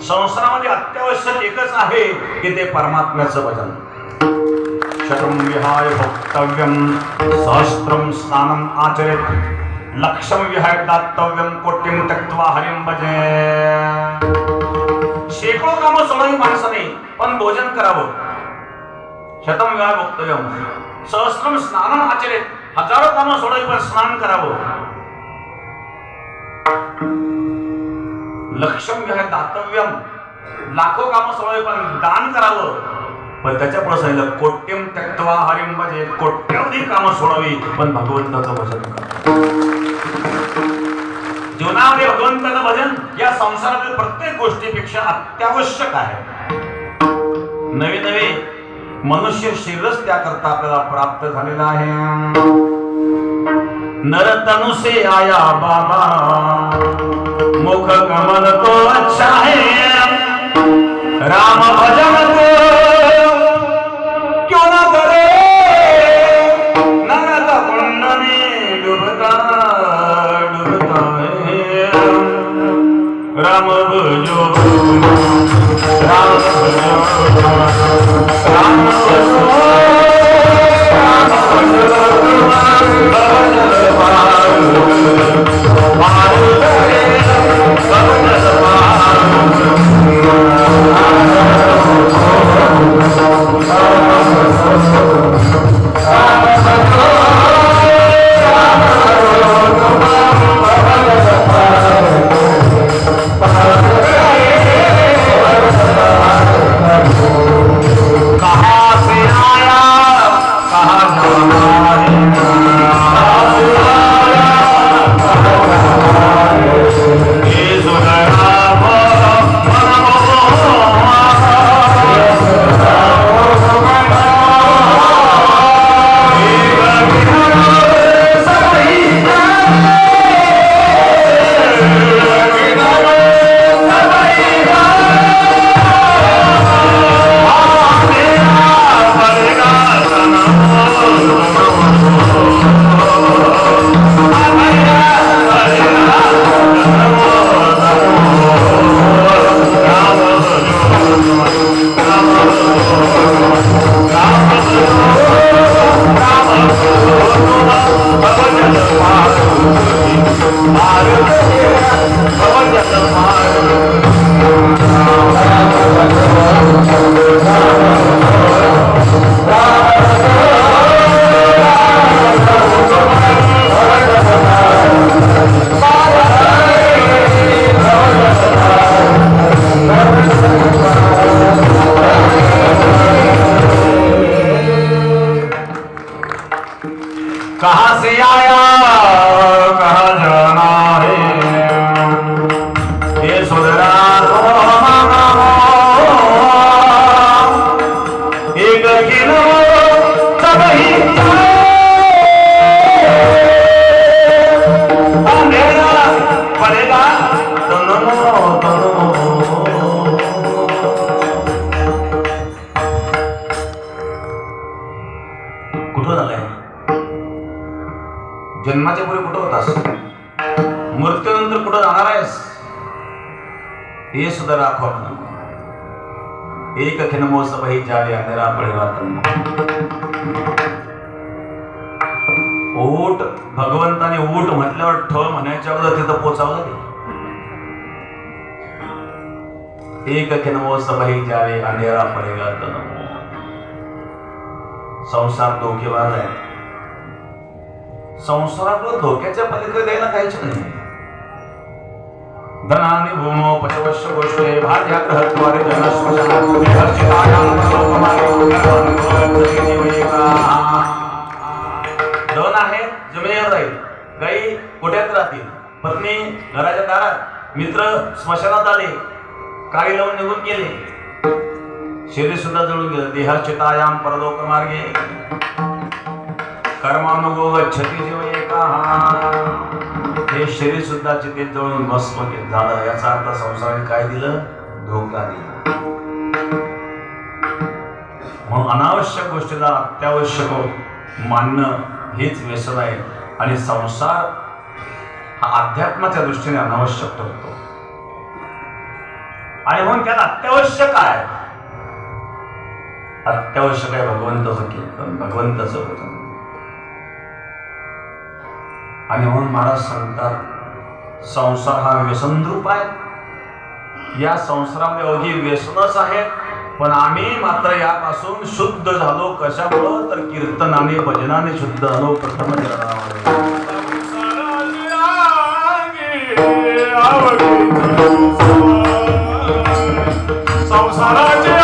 संसारामध्ये अत्यावश्यक एकच आहे की ते परमात्म्याचं भजन. शतं विहाय भक्तव्यं सहस्त्रं स्नानं आचरेत्, लक्षं विहाय दातव्यं कोटिं त्यक्त्वा हरिं भजे. शेकडो कामं सोडावी माणसाने, पण भोजन करावं. शतं विहाय भक्तव्यं सहस्त्रं स्नानं आचरेत्, हजारो कामं सोडावी पण स्नान करावं. लक्षं विहाय दातव्यं लाखो कामं सोडावी पण दान करावं. पण त्याच्या पुढे सांगितलं कोट्यम त्यक्त्वा हरिं भजे, कोट्यावधी कामं सोडावी पण भगवंताचं भजन करा. जीवनामध्ये भगवंताचं भजन या संसारातील प्रत्येक गोष्टीपेक्षा अत्यावश्यक आहे. नवे नवे मनुष्य शरीरच त्याकरता आपल्याला प्राप्त झालेला आहे. नरतनु से आया बाबा, मुख कमल तो अच्छा है, राम भजन को क्यों ना करे, नरक कुंड में डूबता डूबता है. राम भजो राम भजो राम भजो राम भजो कहाँ से आया कहाँ जाना है ये सुधरा एक किलो सब ही अंधेरा पड़ेगा कुठं झालंय जन्माच्या पुढे कुठं होतास मृत्यूनंतर कुठं जाणार आहेस हे सुद्धा राखो एक खिनमो सबही जावे अंधेरा पडेगा ओट भगवंताने ओट म्हटल्यावर ठ म्हणायच्या अगोदर तिथं पोचावं लागेल एक खिनमो सबही जावे अंधेरा पडेगा तनमो संसार धोकेबाज आहे संसारातलं धोक्याच्या पलीकडे द्यायला काहीच नाही धनानि भूमो पशवश्य गोष्टे भाग्याग्रहत्वारे जनस्वशनाभूमी हर्षितायां दोन आहेत जमिनीवर राहील गाई कोठ्यात राहतील पत्नी घराच्या दारात मित्र स्मशानात आले काळी लावून निघून गेले शरीर सुद्धा जळून गेलं देहर्चितायां परलोक मार्गे कर्मानुगो गच्छति जीव एका हे शरीर सुद्धा चितेत जळून भस्म झालं याचा अर्थ संसाराने काय दिलं धोका दिला मग अनावश्यक गोष्टीला अत्यावश्यक मानणं हेच व्यसन आहे आणि संसार हा अध्यात्माच्या दृष्टीने अनावश्यक ठरतो आणि म्हणून त्याला अत्यावश्यक आहे अत्यावश्यक आहे भगवंताचं कीर्तन भगवंताचं भजन आणि म्हणून महाराज सांगतात संसार हा व्यसनरूप आहे या संसारामध्ये अवघी व्यसनच आहेत पण आम्ही मात्र यापासून शुद्ध झालो कशामुळं तर कीर्तनाने भजनाने शुद्ध झालो प्रथम संसाराचे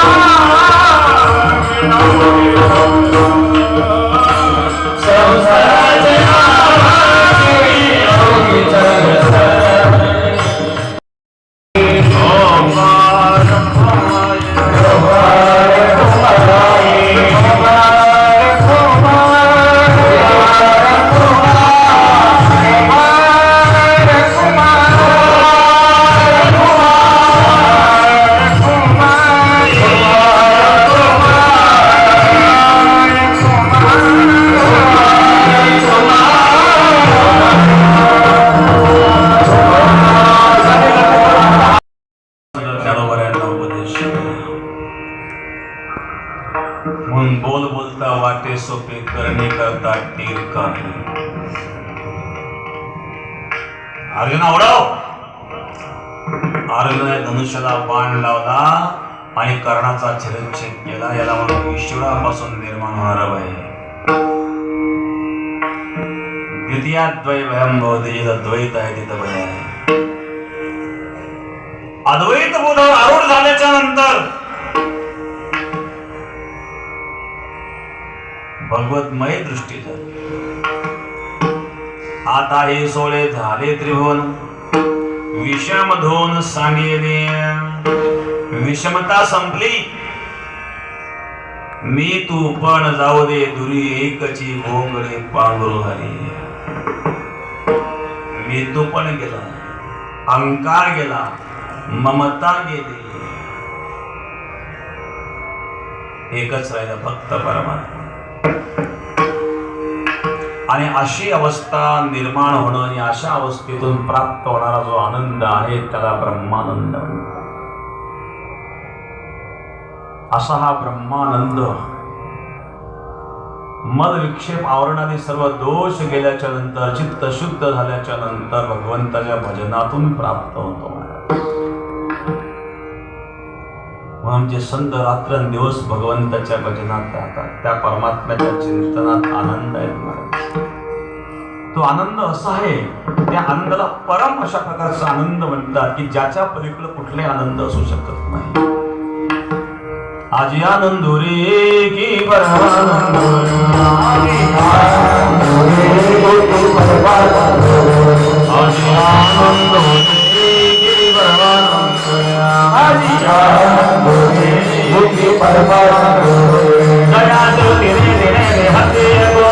बोल बोलता वाटे सोपे करणे करता टीर काही अर्जुना उडव अर्जुनाने धनुष्याला बाण लावला आणि कर्णाचा छेदछेद केला याला म्हणून ईश्वरापासून निर्माण होणार भय द्वितीयाद्वय भयम भवते जिथं द्वैत आहे तिथं भय आहे अद्वैत बोधावर आरूढ झाल्याच्या नंतर भगवतमय दृष्टी झाली आता हे सोळे झाले त्रिभुवन विषम धोन सांगेने विषमता संपली मी तू पण जाऊ दे दुरी एकची भोगळे पांघरू हरी मी तू पण गेला अहंकार गेला ममता गेली एकच राहिला फक्त परमात्मा आणि अशी अवस्था निर्माण होणं आणि अशा अवस्थेतून प्राप्त होणारा जो आनंद आहे त्याला ब्रह्मानंद म्हणतात असा हा ब्रह्मानंद मद विक्षेप आवरणाने सर्व दोष गेल्याच्या नंतर चित्त शुद्ध झाल्याच्या नंतर भगवंताच्या भजनातून प्राप्त होतो म्हणून जे संत रात्रंदिवस भगवंताच्या भजनात राहतात त्या परमात्म्याच्या चिंतनात आनंद आहे तो आनंद असा आहे त्या आनंदाला परम अशा प्रकारचा आनंद म्हणतात की ज्याच्या पलीकडे कुठले आनंद असू शकत नाही आजी आनंदो रे की परमानंदो आजी आनंदो रे की परमानंदो आजी आनंदो रे की परमानंदो आजी आनंदो रे की परमानंदो दया जो तेरे तेरे हंसे गो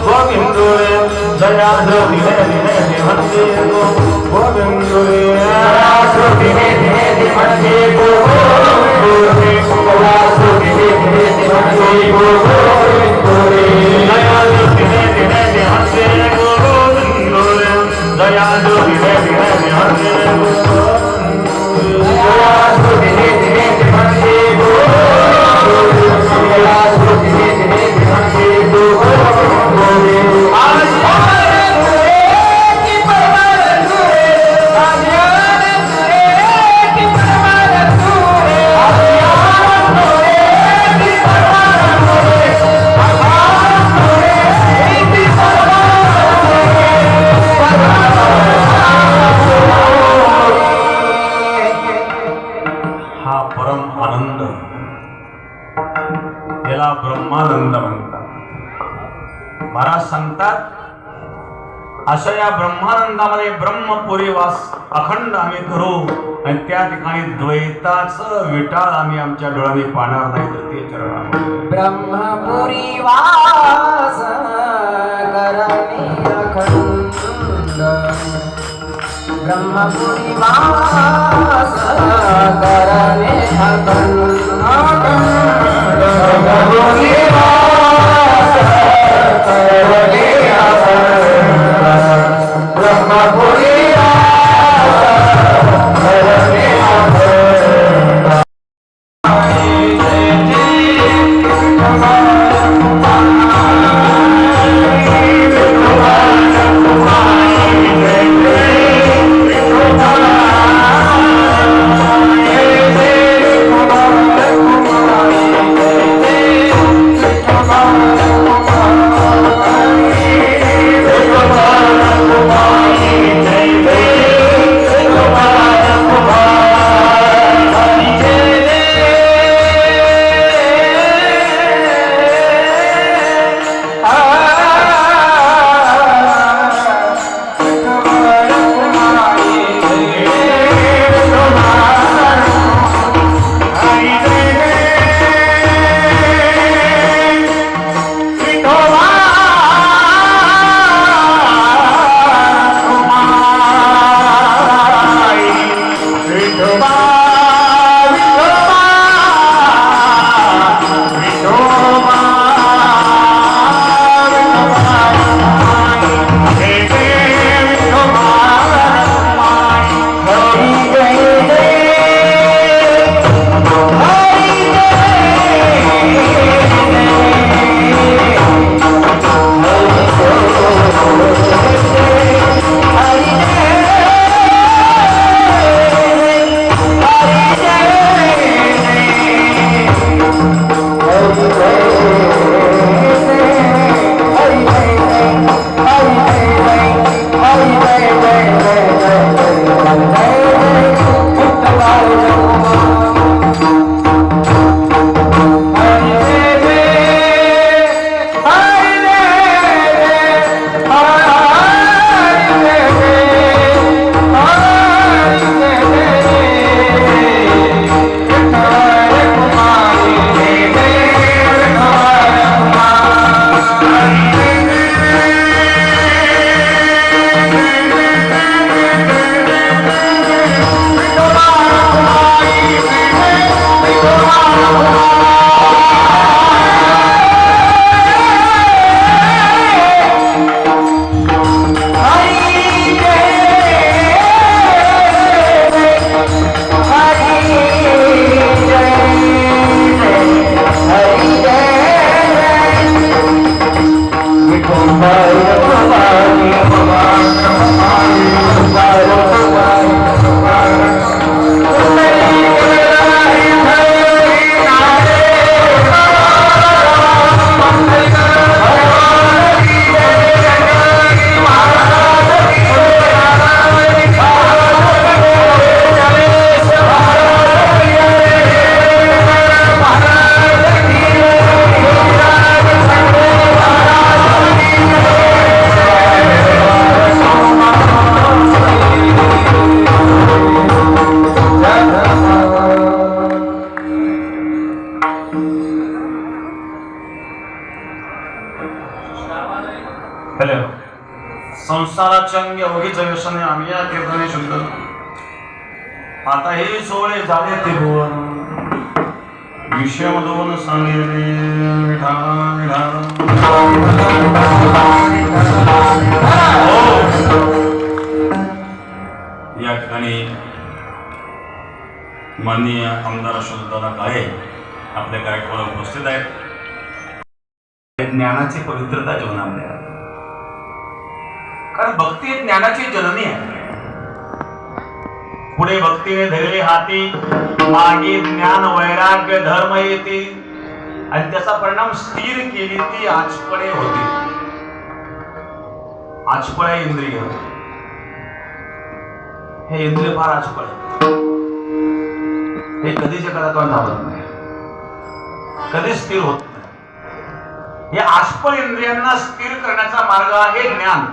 गोविंदो रे दया जो तेरे तेरे हंसे गो गोविंदो रे दया जो तेरे तेरे हंसे गो गोविंदो रे दया जो तेरे तेरे हंसे गो गोविंदो रे दया जो तेरे तेरे हंसे गो गोविंदो रे दया जो तेरे तेरे हंसे गो दया जो तेरे तेरे हंसे गो दया जो तेरे तेरे हंसे गो गोविंदो रे आज ब्रह्मानंद म्हणतात. महाराज सांगतात अशा या ब्रह्मानंदामध्ये ब्रह्मपुरी वास अखंड आम्ही करू आणि त्या ठिकाणी द्वैताचं विटाळ आम्ही आमच्या डोळ्यांनी पाहणार नाही तर ते चरणामध्ये ब्रह्मपुरी वास करणे अखंड ब्रह्मपुरी वास करणे अखंड ब्रह्मपुरी वास करणे अखंड ब्रह्मपुरी वास करणे अखंड संसाराच्या अंगी अवघीच व्यसने आम्ही या कीर्तने शुद्ध. आता हे सोहळे झाले ते भुवन विषय मधून सांगितले या ठिकाणी माननीय आमदार अशोकदादा काळे आपल्या कार्यक्रमाला उपस्थित आहेत. ज्ञानाची पवित्रता जीवनामध्ये आहे. कारण भक्ती ही ज्ञानाची जननी आहे. पुढे भक्तीने धरले हाती मागे ज्ञान वैराग्य धर्म येते आणि त्याचा परिणाम स्थिर केली ती आचपळे होती. आचपळे इंद्रिय, हे इंद्रिय फार आचपळे, हे कधीच एखादा तोंड थांबत नाही, कधीच स्थिर होत नाही. या आचपळ इंद्रियांना स्थिर करण्याचा मार्ग आहे ज्ञान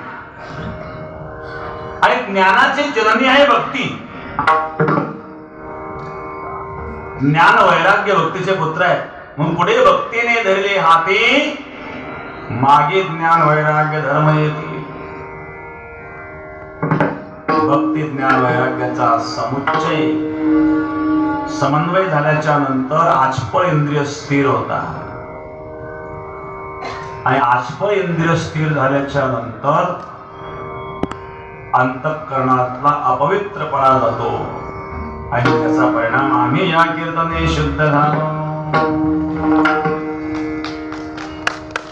आणि ज्ञानाची जननी आहे भक्ती. ज्ञान वैराग्य भक्तीचे पुत्र आहे. म्हणून पुढे भक्तीने धरले हाती मागे ज्ञान वैराग्य धर्म येते. भक्ती ज्ञान वैराग्याचा समुच्चय समन्वय झाल्याच्या नंतर आचपळ इंद्रिय स्थिर होता आणि आचपळ इंद्रिय स्थिर झाल्याच्या नंतर अंतःकरणातला अपवित्रपणा जातो आणि त्याचा परिणाम आम्ही या कीर्तने शुद्ध झालो.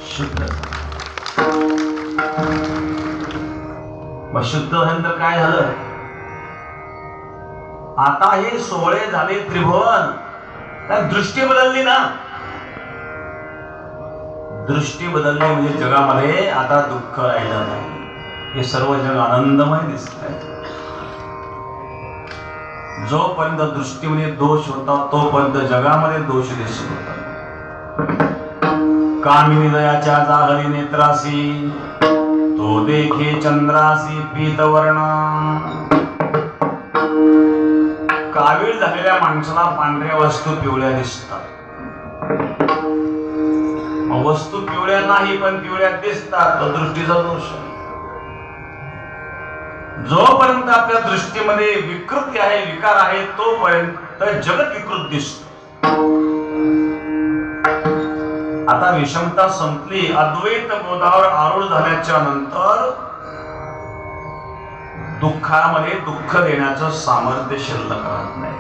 शुद्ध मग शुद्ध झाल्यानंतर काय झालं? आता हे सोहळे झाले त्रिभुवन. दृष्टी बदलली ना, दृष्टी बदलली म्हणजे जगामध्ये आता दुःख राहिलं नाही. हे सर्व जग आनंदमय दिसतंय. जोपर्यंत दृष्टीमध्ये दोष होता तोपर्यंत जगामध्ये दोष दिसत होता. कामिनी दयाच्या जाहरी नेत्रासी तो देखे चंद्रासी पीतवर्ण. कावीळ झालेल्या माणसाला पांढऱ्या वस्तू पिवळ्या दिसतात. वस्तू पिवळ्या नाही पण पिवळ्या दिसतात, तो दृष्टीचा दोष आहे. जोपर्यंत आपल्या दृष्टीमध्ये विकृती आहे, विकार आहे, तोपर्यंत जगत विकृत दिसत. आता विषमता संपली, अद्वैत बोधावर आरूढ झाल्याच्या नंतर दुःखामध्ये दुःख देण्याचं सामर्थ्य शिल्लक राहत नाही.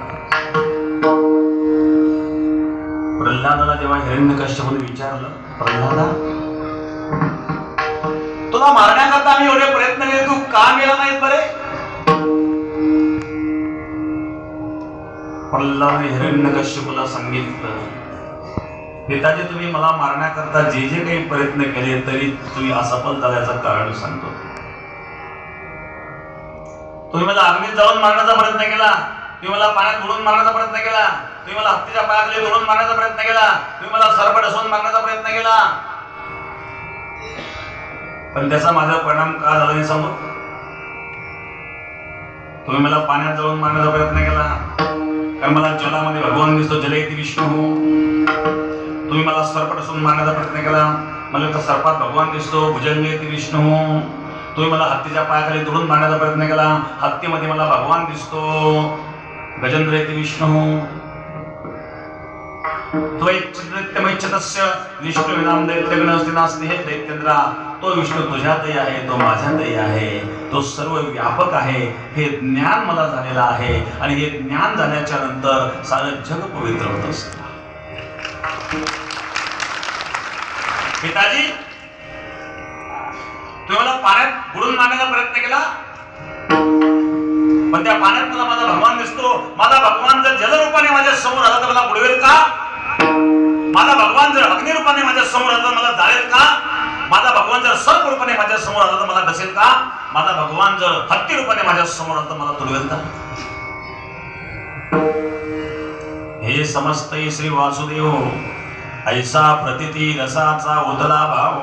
प्रल्हादाला जेव्हा हिरण्यकश्यपूने विचारलं, प्रल्हादा तुला मारण्याकरता आम्ही एवढे प्रयत्न केले, तू का मेला नाहीत बरे? प्रल्हादाने हिरण्यकश्यपूला सांगितलं, पिताजी तुम्ही मला मारण्याकरता जे जे काही प्रयत्न केले तरी तुम्ही असफल झाल्याचं कारण सांगतो. तुम्ही मला अग्नीत जाऊन मारण्याचा प्रयत्न केला, तुम्ही मला पाण्यात बुडून मारण्याचा प्रयत्न केला, तुम्ही मला हत्तीच्या पायाखाली धरून मारण्याचा प्रयत्न केला, तुम्ही मला सर्प ढसून मारण्याचा प्रयत्न केला, पण त्याचा माझा परिणाम का झाला नाही सांगू? तुम्ही मला पाण्यात जाऊन मारण्याचा प्रयत्न केला, कारण मला जलामध्ये भगवान दिसतो, जलयती विष्णू. तुम्ही मला सर्प ढसून मारण्याचा प्रयत्न केला, मला त्या सर्पात भगवान दिसतो, भुजंगयती विष्णू. तुम्ही मला हत्तीच्या पायाखाली धरून मारण्याचा प्रयत्न केला, हत्तीमध्ये मला भगवान दिसतो, गजेंद्रयती विष्णू. विष्णुविनाम दैत्यगण अस्ति नास्ति हे दैत्येंद्रा, तो विष्णू तुझ्यातही आहे, तो माझ्यातही आहे, तो सर्व व्यापक आहे. हे ज्ञान मला झालेलं आहे आणि हे ज्ञान झाल्याच्या नंतर सारं जग पवित्र होत असतं. पिताजी तुम्ही मला पाण्यात बुडून मारण्याचा प्रयत्न केला, पण त्या पाण्यात मला माझा भगवान दिसतो. माझा भगवान जर जलरूपाने माझ्या समोर आला तर मला बुडवेल का? माझा भगवान जर अग्निरूपाने माझ्या समोर आला तर मला जाळेल का? माझा भगवान जर सर्प रूपाने माझ्या समोर आला तर मला घसेल का? माझा भगवान जर हत्ती रूपाने माझ्या समोर आला तर मला तुडवेल का? हे समजते श्री वासुदेव, ऐसा प्रतिती रसाचा उतला भाव,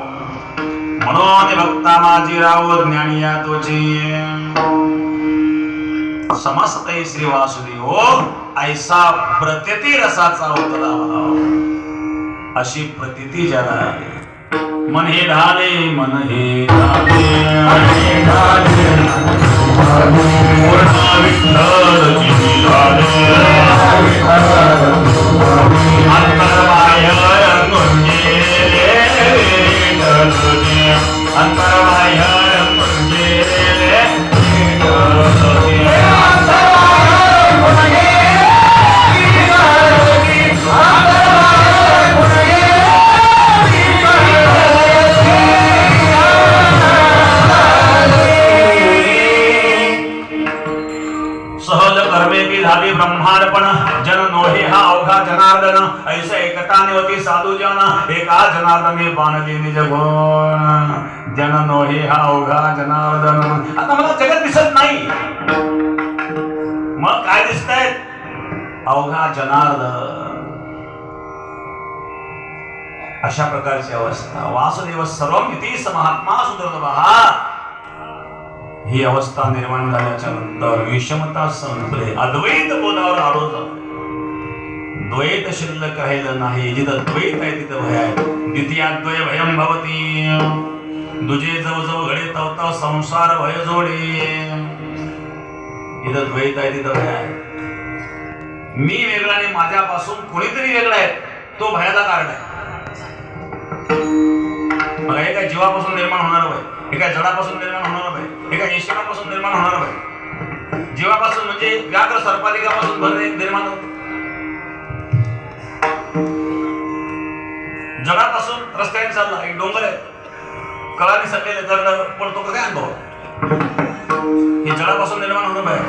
म्हणून भक्ता माझी राव ज्ञानिया तोची. समजते श्री वासुदेव, ऐसा प्रतिती रसाचा उतला भाव, अशी प्रतिती ज्याला मन हे ढाले, मन हे ढाले. जनार्पण जन नोहे हा अवघा जनार्दन ऐसे एकताने होती साधू जन एका जनार्दने बांधली निज गुण जन नोहे हा अवघा जनार्दन. आता मला जगत दिसत नाही मग काय दिसतंय अवघा जनार्दन. अशा प्रकारची अवस्था वासुदेव सर्वम इति महात्मा सुदर्शनः ही अवस्था निर्माण झाल्याच्या नंतर विषमता संपले अद्वैत बोधावर आरोध द्वैत शिल्लक राहिलं नाही. जिथं द्वैत आहे तिथं भय आहे. द्वितीयाद्वय भयम भवती दुजे जव जव घडे तव तव संसार भय जोडे. जिथं द्वैत आहे तिथं भय आहे. मी वेगळा आणि माझ्यापासून कोणीतरी वेगळा आहे तो भयाचा कारण आहे. बघा एका जीवापासून निर्माण होणार भय एका जडापासून निर्माण होणार भय एका ईश्वरापासून निर्माण होणार भय. जीवापासून म्हणजे व्याघ्र सर्पाधिकापासून भर निर्माण होत. जडापासून रस्त्याने चालला एक डोंगर आहे कळाने सटलेले जड पडतो का काय अनुभव हे जडापासून निर्माण होणं भय.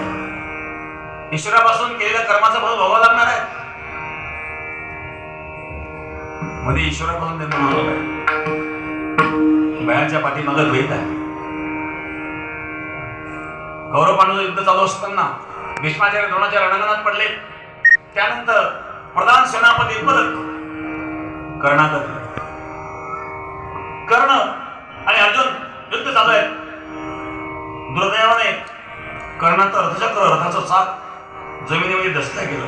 ईश्वरापासून केलेल्या कर्माचं फळ भोगावं लागणार आहे. मध्ये ईश्वरापासून निर्माण होणं भय. भयाच्या पाठीमागे द्वैत आहे. कौरव पांडव युद्ध चालू असताना भीष्माचार्य द्रोणाच्या रणांगणात पडले. त्यानंतर प्रधान सेनापती पद कर्णात कर्ण आणि अर्जुन युद्ध चालू आहे. दुर्दैवाने कर्णाचं रथचक्र रथाचं चाक जमिनीमध्ये दसलं गेलं.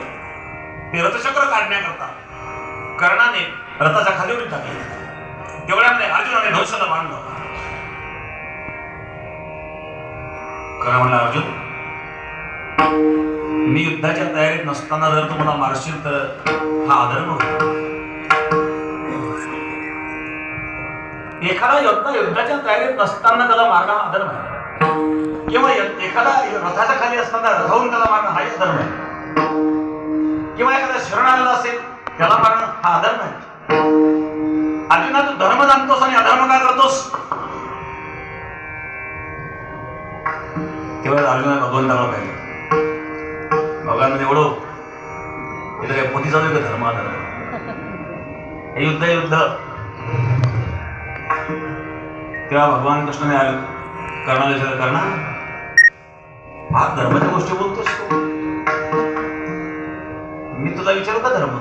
ते रथचक्र काढण्याकरता कर्णाने रथाच्या खाली उडी टाकली. तेवढ्यामध्ये अर्जुनाने धनुष्याला बाण लावला. कर्ण म्हणला अर्जुन मी युद्धाच्या तयारीत नसताना जर तुम्हाला मारशील तर हा अधर्म होईल. एखादा युद्धाच्या तयारीत नसताना त्याला मारणं हा अधर्म आहे किंवा एखादा रथाच्या खाली असताना रथावून त्याला मारणं हाही अधर्म आहे किंवा एखादा शरण आलेला असेल त्याला मारणं हा अधर्म आहे. अर्जुना तू धर्म जाणतोस आणि अधर्म काय करतोस. तेव्हा अर्जुना भगवंताला पाहिजे भगवानमध्ये एवढं इथं काय पोती चालू का धर्म अधर्म हे युद्ध तेव्हा भगवान कृष्णाने आले कर्णाला विचारलं कर्णा फार धर्माच्या गोष्टी बोलतोस तू. मी तुला विचारू का धर्म.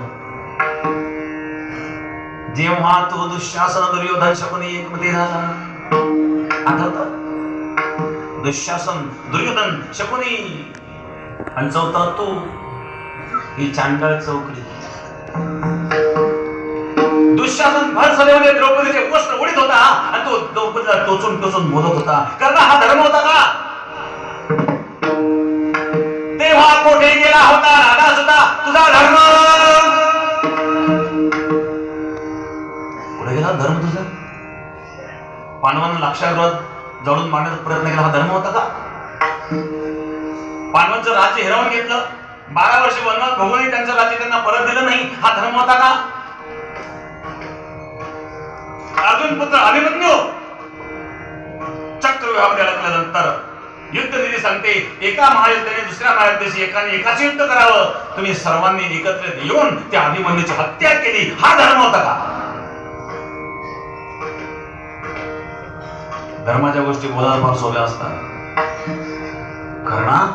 जेव्हा तो दुःशासन दुर्योधन शकुनी एकमती झाला आठवतं दुःशासन दुर्योधन शकुनी आणि चौथा तू ही चांडाळ चौकडी. दुःशासन भर सभेमध्ये द्रौपदीचे वस्त्र उडीत होता आणि तो द्रौपदीला टोचून टोचून बोलत होता. कारण हा धर्म होता का. तेव्हा कोठे गेला होता राधा सुद्धा तुझा धर्म कुठे गेला धर्म तुझा. पांडवांना लाक्षागृहात जळून मारण्याचा प्रयत्न केला हा धर्म होता का. पांडवांचं राज्य हिरावून घेतलं 12 वर्ष वनवास भोगूनही त्यांचं राज्य त्यांना परत दिलं नाही हा धर्म होता का. अर्जुन पुत्र अभिमन्यू चक्रव्यूहामध्ये अडकल्यानंतर युद्धनीती सांगते एका महायुद्धाने दुसऱ्या महायुद्धाशी एकाने एकाचे युद्ध करावं. तुम्ही सर्वांनी एकत्रित येऊन त्या अभिमन्यूची हत्या केली हा धर्म होता का. धर्माच्या गोष्टी बोलायला फार सोप्या असतात. कर्णा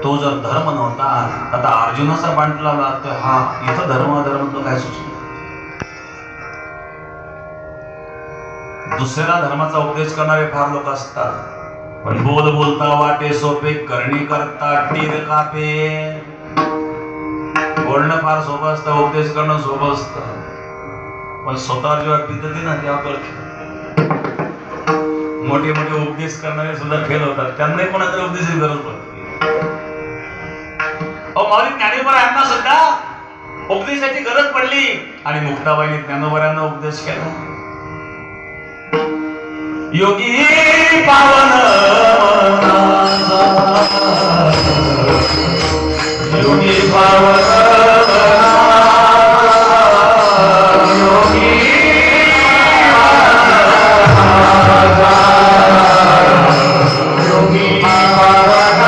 तो जर धर्म नव्हता आता अर्जुनाचा बांधला लागतोय हा इथं धर्म अधर्म तो काय सुचलं. दुसऱ्याला धर्माचा उपदेश करणारे फार लोक असतात पण बोल बोलता वाटे सोपे करणी करता टीर कापे. बोलणं फार सोपं असतं उपदेश करणं सोपं असतं पण स्वतःवर जेव्हा पितती ना तेव्हा कळते. मोठे मोठे उपदेश करणारे सुद्धा फेल होतात त्यांनाही कोणातरी उपदेशाची गरज पडते. माऊली ज्ञानेश्वर यांना सुद्धा उपदेशाची गरज पडली आणि मुक्ताबाईंनी ज्ञानोबरांना उपदेश केला. योगी पावन योगी पावन योगी योगी पावन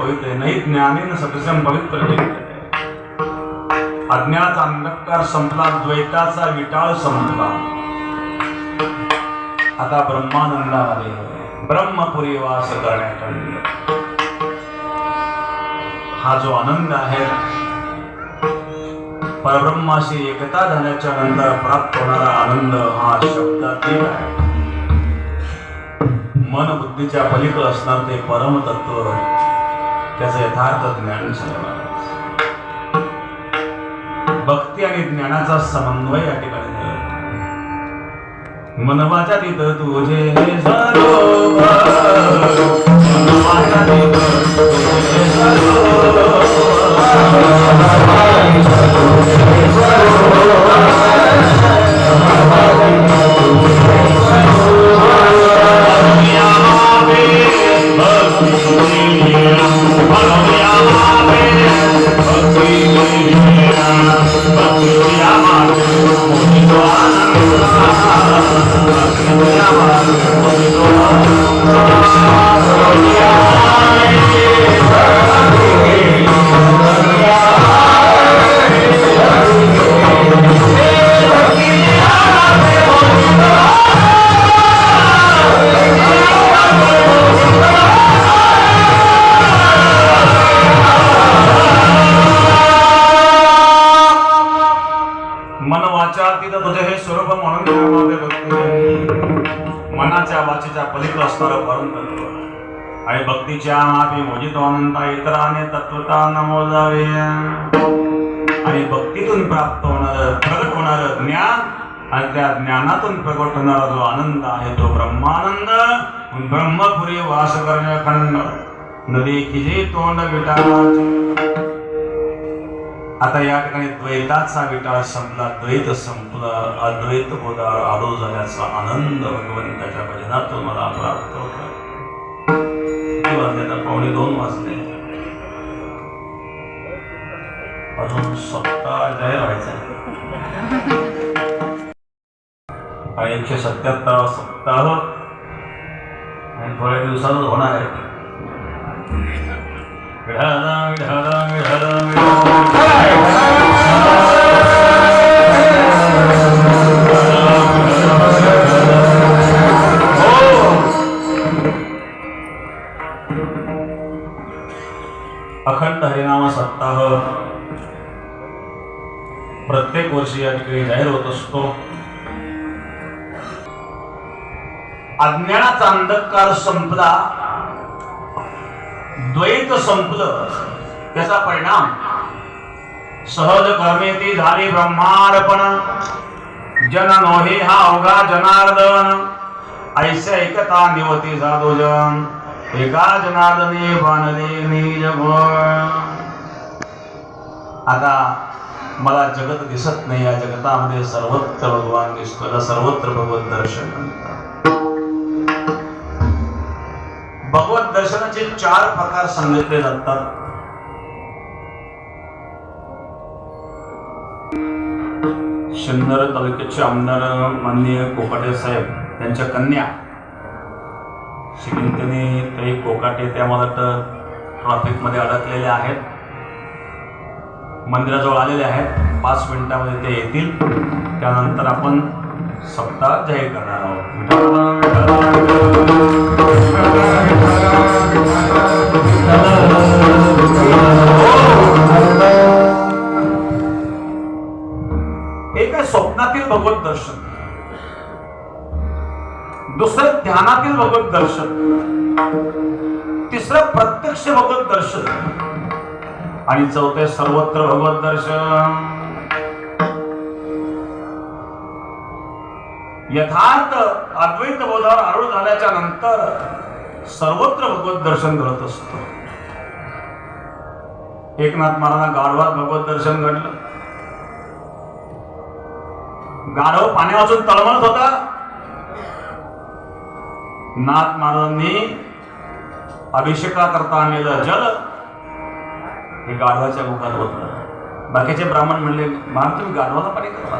पवित्र नाही ज्ञानेन सदस्यम पवित्र. अज्ञानाचा अंधकार संपला, द्वैताचा विटाळ संपला. आता ब्रह्मानंदामध्ये ब्रह्मपुरी वास करण्यात हा जो आनंद आहे परब्रह्माशी एकता झाल्याच्या नंतर प्राप्त होणारा आनंद हा शब्दातीत आहे. मन बुद्धीच्या पलीकडे असणार ते परमतत्व, त्याचं यथार्थ ज्ञान झालं. भक्ती आणि ज्ञानाचा समन्वय या ठिकाणी झाला. मनवाच्या तिथं तुझे हे सरोवर, मनवाच्या तिथं तुझे सरोवर. तुझे हे स्वरूप म्हणून मनाच्या वाचेच्या पलीकडे असणारं परम तत्व आणि भक्तीच्या मापी मोजित अनंता इतराने तत्वता न मोजावे. आणि भक्तीतून प्राप्त होणार प्रगट होणार ज्ञान आणि त्या ज्ञानातून प्रगट होणारा जो आनंद आहे तो ब्रह्मानंद. ब्रह्मपुरी वास करण्याखंड नदी खिजे तोंड विटाळाचे. आता या ठिकाणी द्वैताचा विटाळ संपला, द्वैत संपलं, अद्वैत बोधार आलो झाल्याचा आनंद भगवंताच्या भजनातून मला प्राप्त होता. किती वाजले तर 1:45 वाजले. अजून सप्ताह जाहीर व्हायचा आणि 177 सप्ताह आणि थोड्या दिवसातच होणार आहे. अखंड हरिनाम सप्ताह प्रत्येक वर्षी या ठिकाणी जाहीर होत असतो. अज्ञानाचा अंधकार संपला, द्वैत संपलं, त्याचा परिणाम सहज कर्मेती झाली ब्रह्मार्पण. जन नोहे हा अवघा जनार्दन, ऐसे ऐकता निवती साधू जन. एका जनार्दने बांधले निज गुण. आता मला जगत दिसत नाही, या जगतामध्ये सर्वत्र भगवान दिसतो, सर्वत्र भगवत दर्शन म्हणतात. भगवत दर्शनाचे 4 प्रकार सांगितले जातात. सिन्नर तालुक्याचे आमदार माननीय कोकाटे साहेब त्यांच्या कन्या श्रीमंतनी काही कोकाटे त्या मला तर ट्रॉफिक मध्ये अडकलेले आहेत, मंदिराजवळ आलेले आहेत. 5 मिनिटांमध्ये ते येतील, त्यानंतर आपण सप्ताह जाहीर करणार आहोत. एक आहे स्वप्नातील भगवत दर्शन, दुसरं ध्यानातील भगवत दर्शन, तिसरं प्रत्यक्ष भगवत दर्शन आणि चौथे सर्वत्र भगवत दर्शन. यथार्थ अद्वैत बोधावर आरूढ झाल्याच्या नंतर सर्वत्र भगवत दर्शन घडत असतं. एकनाथ महाराजांना गाढवात भगवत दर्शन घडलं. गाढव पाणी वाचून तळमळत होता. नाथ महाराजांनी अभिषेकाकरता आणलेलं जल हे गाढवाच्या मुखात होतं. बाकीचे ब्राह्मण म्हणले, महाराज तुम्ही गाढवाला पाणी करता.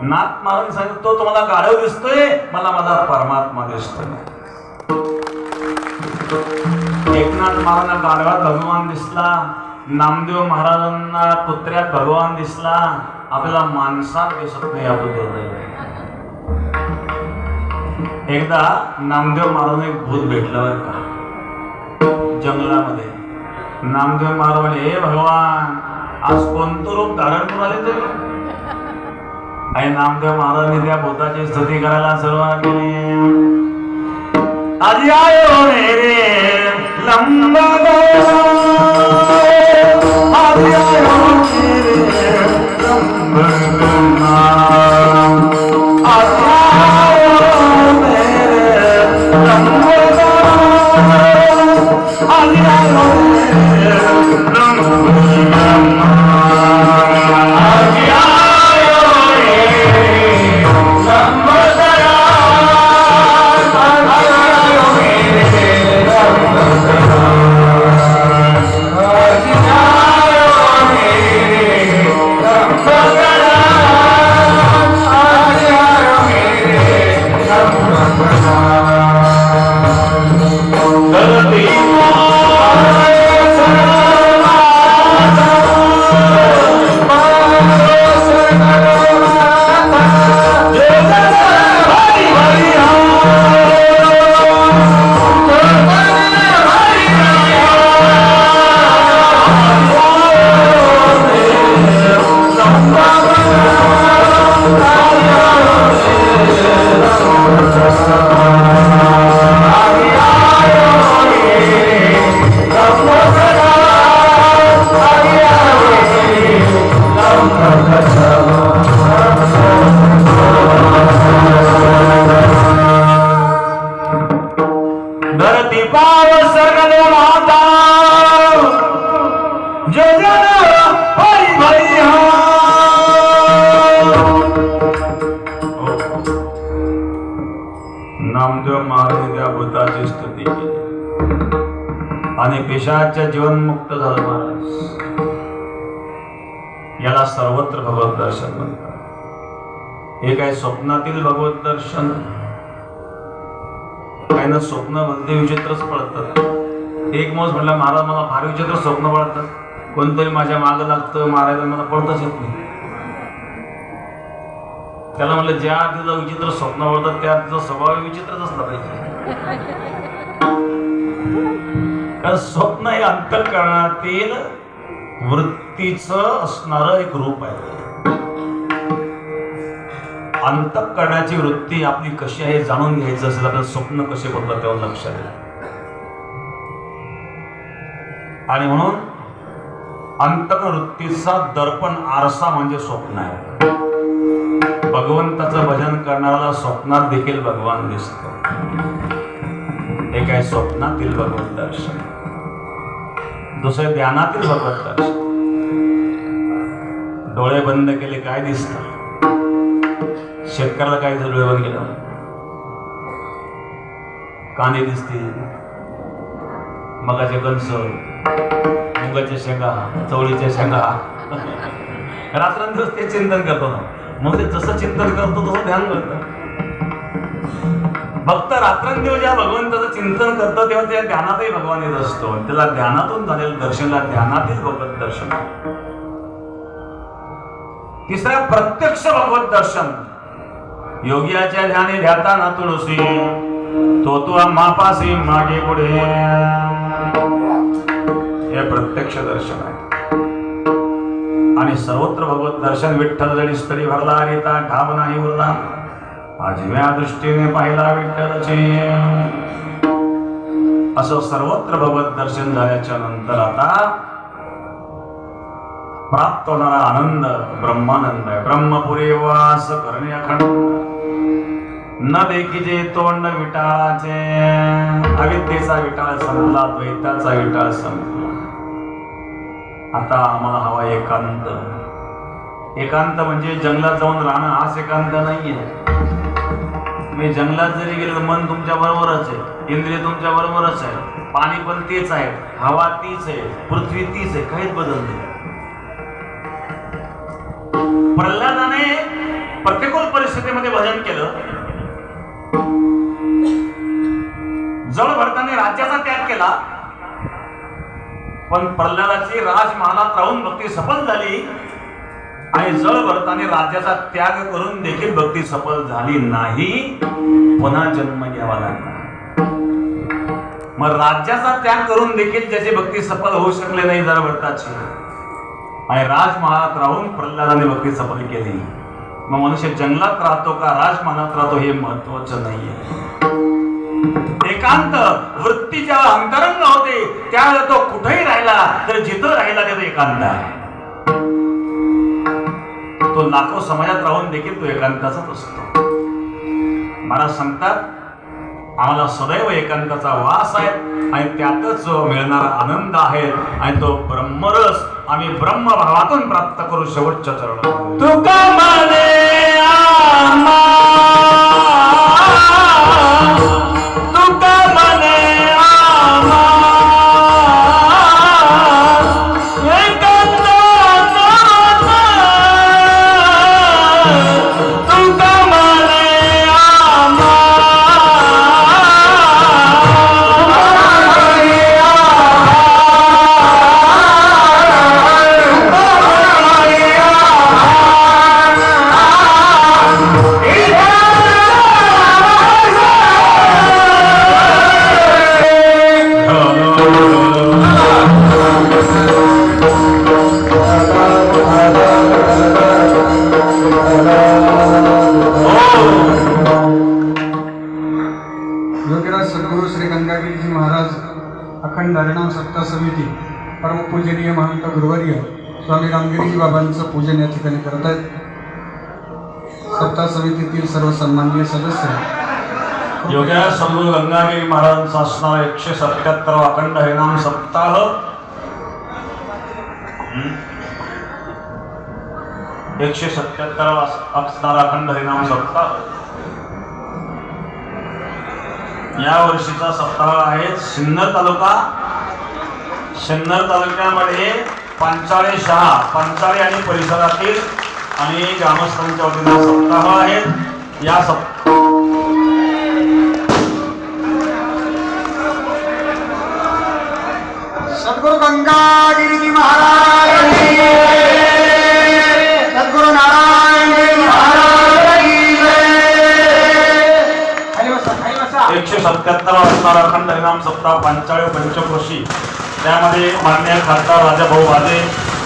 नाथ महाराजांनी सांगितलं, तो तुम्हाला गाढव दिसतोय, मला माझा परमात्मा दिसतोय. एकनाथ महाराजांना गाढवात भगवान दिसला, नामदेव महाराजांना कुत्र्यात भगवान दिसला, आपल्याला माणसात दिसत नाही. आपलं दुर्दैव. एकदा नामदेव महाराजांना एक भूत भेटलं बरं का जंगलामध्ये. नामदेव महाराज म्हणे, हे भगवान आज कोणतं रूप धारण करून आले तुम्ही? आणि नामदेव महाराजांनी त्या भूताची स्तुती करायला सुरुवात केली. आजी आयो मेरे लंबोदर, आजी आयो मेरे लंबोदर, आजी आयो मेरे लंबोदर, आजी आयो मेरे लंबोदर, आजी आयो मेरे लंबोदर. नामदेव महाराज त्या भूताची स्तुती केली आणि पेशाच्या जीवनमुक्त झालं महाराज. याला सर्वत्र भगवत दर्शन म्हणतात. हे काय स्वप्नातील भगवत दर्शन, काही ना स्वप्न भलते विचित्रच पडतात. एक मोज म्हटलं महाराज मला फार विचित्र स्वप्न पडतात, कोणतरी माझ्या मागं लागतं, मारायला मला पडतच येत नाही. त्याला म्हणलं ज्या तुझं विचित्र स्वप्न पडतं त्या तुझा स्वभाव विचित्रच असला पाहिजे. कारण स्वप्न हे अंतःकरणातील वृत्तीचं असणारं एक रूप आहे. अंतःकरणाची वृत्ती आपली कशी आहे जाणून घ्यायचं असेल, आपल्याला स्वप्न कसे पडतात तेव्हा लक्षात येईल. आणि म्हणून अंतःकरण वृत्तीचा दर्पण आरसा म्हणजे स्वप्न आहे. भगवंताचं भजन करणाऱ्याला स्वप्नात देखील भगवान दिसतो. एक आहे स्वप्नातील भगवत दर्शन, दुसरे ध्यानातील भगवत दर्शन. डोळे बंद केले काय दिसतं? शेतकऱ्याला काय डोळे बंद केलं? कांदे दिसतील, मगाचे कणस, मुगाच्या शेंगा, चवळीच्या शेंगा. रात्रंदिवस ते चिंतन करतो ना. मग ते जसं चिंतन करतो तसं ध्यान करतो. भक्त रात्रंदिवस ज्या भगवंताचं चिंतन करतो तेव्हा त्या ध्यानातही भगवान येत असतो. त्याला ध्यानातून झालेलं दर्शनला ध्यानातील भगवत दर्शन. तिसरा प्रत्यक्ष भगवत दर्शन. योगियाच्या ध्याने ध्याता ना तुळसी, तो आम्हापासी मागे पुढे. हे प्रत्यक्ष दर्शन आहे. आणि सर्वत्र भगवत दर्शन. विठ्ठल जरी स्तरी भरला रीता ठाव नाही उरला, आजव्या दृष्टीने पाहिला विठ्ठलचे. असं सर्वत्र भगवत दर्शन झाल्याच्या नंतर आता प्राप्त होणारा आनंद ब्रह्मानंद आहे. ब्रह्मपुरी वास करणे अखंड, न देखीचे तोंड विटाळाचे. अविद्येचा विटाळ संपला, द्वैताचा विटाळ संपला. आता आम्हाला हवा एकांत. एकांत म्हणजे जंगलात जाऊन राहणं हाच एकांत नाहीये. तुम्ही जंगलात जरी गेले तर मन तुमच्या बरोबरच आहे, इंद्रिय तुमच्या बरोबरच आहे, पाणी पण तेच आहे, हवा तीच आहे, पृथ्वी तीच आहे, काहीच बदल नाही. प्रल्हादाने प्रतिकूल परिस्थितीमध्ये भजन केलं. जळ भरताना राज्याचा त्याग केला, पण प्रल्हादाची राजमहालात राहून भक्ती सफल झाली आणि जळ भरताने राज्याचा त्याग करून देखील भक्ती सफल झाली नाही, पुन्हा जन्म घ्यावा लागला. मग राज्याचा त्याग करून देखील ज्याची भक्ती सफल होऊ शकले नाही जळ भरताची, आणि राजमहालात राहून प्रल्हादाने भक्ती सफल केली. मग मनुष्य जंगलात राहतो का राजमहालात राहतो हे महत्वाचं नाहीये. एकांत वृत्ती जेव्हा अंतरंग होते त्यावेळेला तो कुठेही राहिला तर जिथं राहिला तिथं एकांत आहे. तो लाखो समाजात राहून देखील तो एकांताचाच असतो. महाराज सांगतात आम्हाला सदैव एकांताचा वास आहे आणि त्यातच मिळणारा आनंद आहे आणि तो ब्रह्मरस आम्ही ब्रह्मभावातून प्राप्त करू शेवटच्या चरणात. तुका माने आम्हा, तुका माने आम्हा, तुका माने आम्हा, योगीराज सद्गुरू श्री गंगागिरीजी महाराज अखंड हरिनाम सप्ताह समिती परमपूजनीय महंत गुरुवर्य स्वामी रामगिरीजी बाबांचं पूजन या ठिकाणी करत आहेत. सप्ताह समितीतील सर्व सन्माननीय सदस्य योगीराज सद्गुरू गंगागिरी महाराजांचा असणारा 177 अखंड हरिनाम सप्ताह 177 असणारा अखंड हरिनाम सप्ताह या वर्षीचा सप्ताह आहे सिन्नर तालुका. सिन्नर तालुक्यामध्ये पंचाळे शहा पंचाळे आणि परिसरातील आणि ग्रामस्थांच्या वतीने सप्ताह आहेत. या सद्गुरू गंगागिरीजी महाराज की जय, सद्गुरू नारायण देव महाराज की जय. खाली बसा, खाली बसा. 177 असणारा अखंड हरिनाम सप्ताह पंचाळे पंचक्रोशी. त्यामध्ये माननीय खासदार राजाभाऊ वाजे,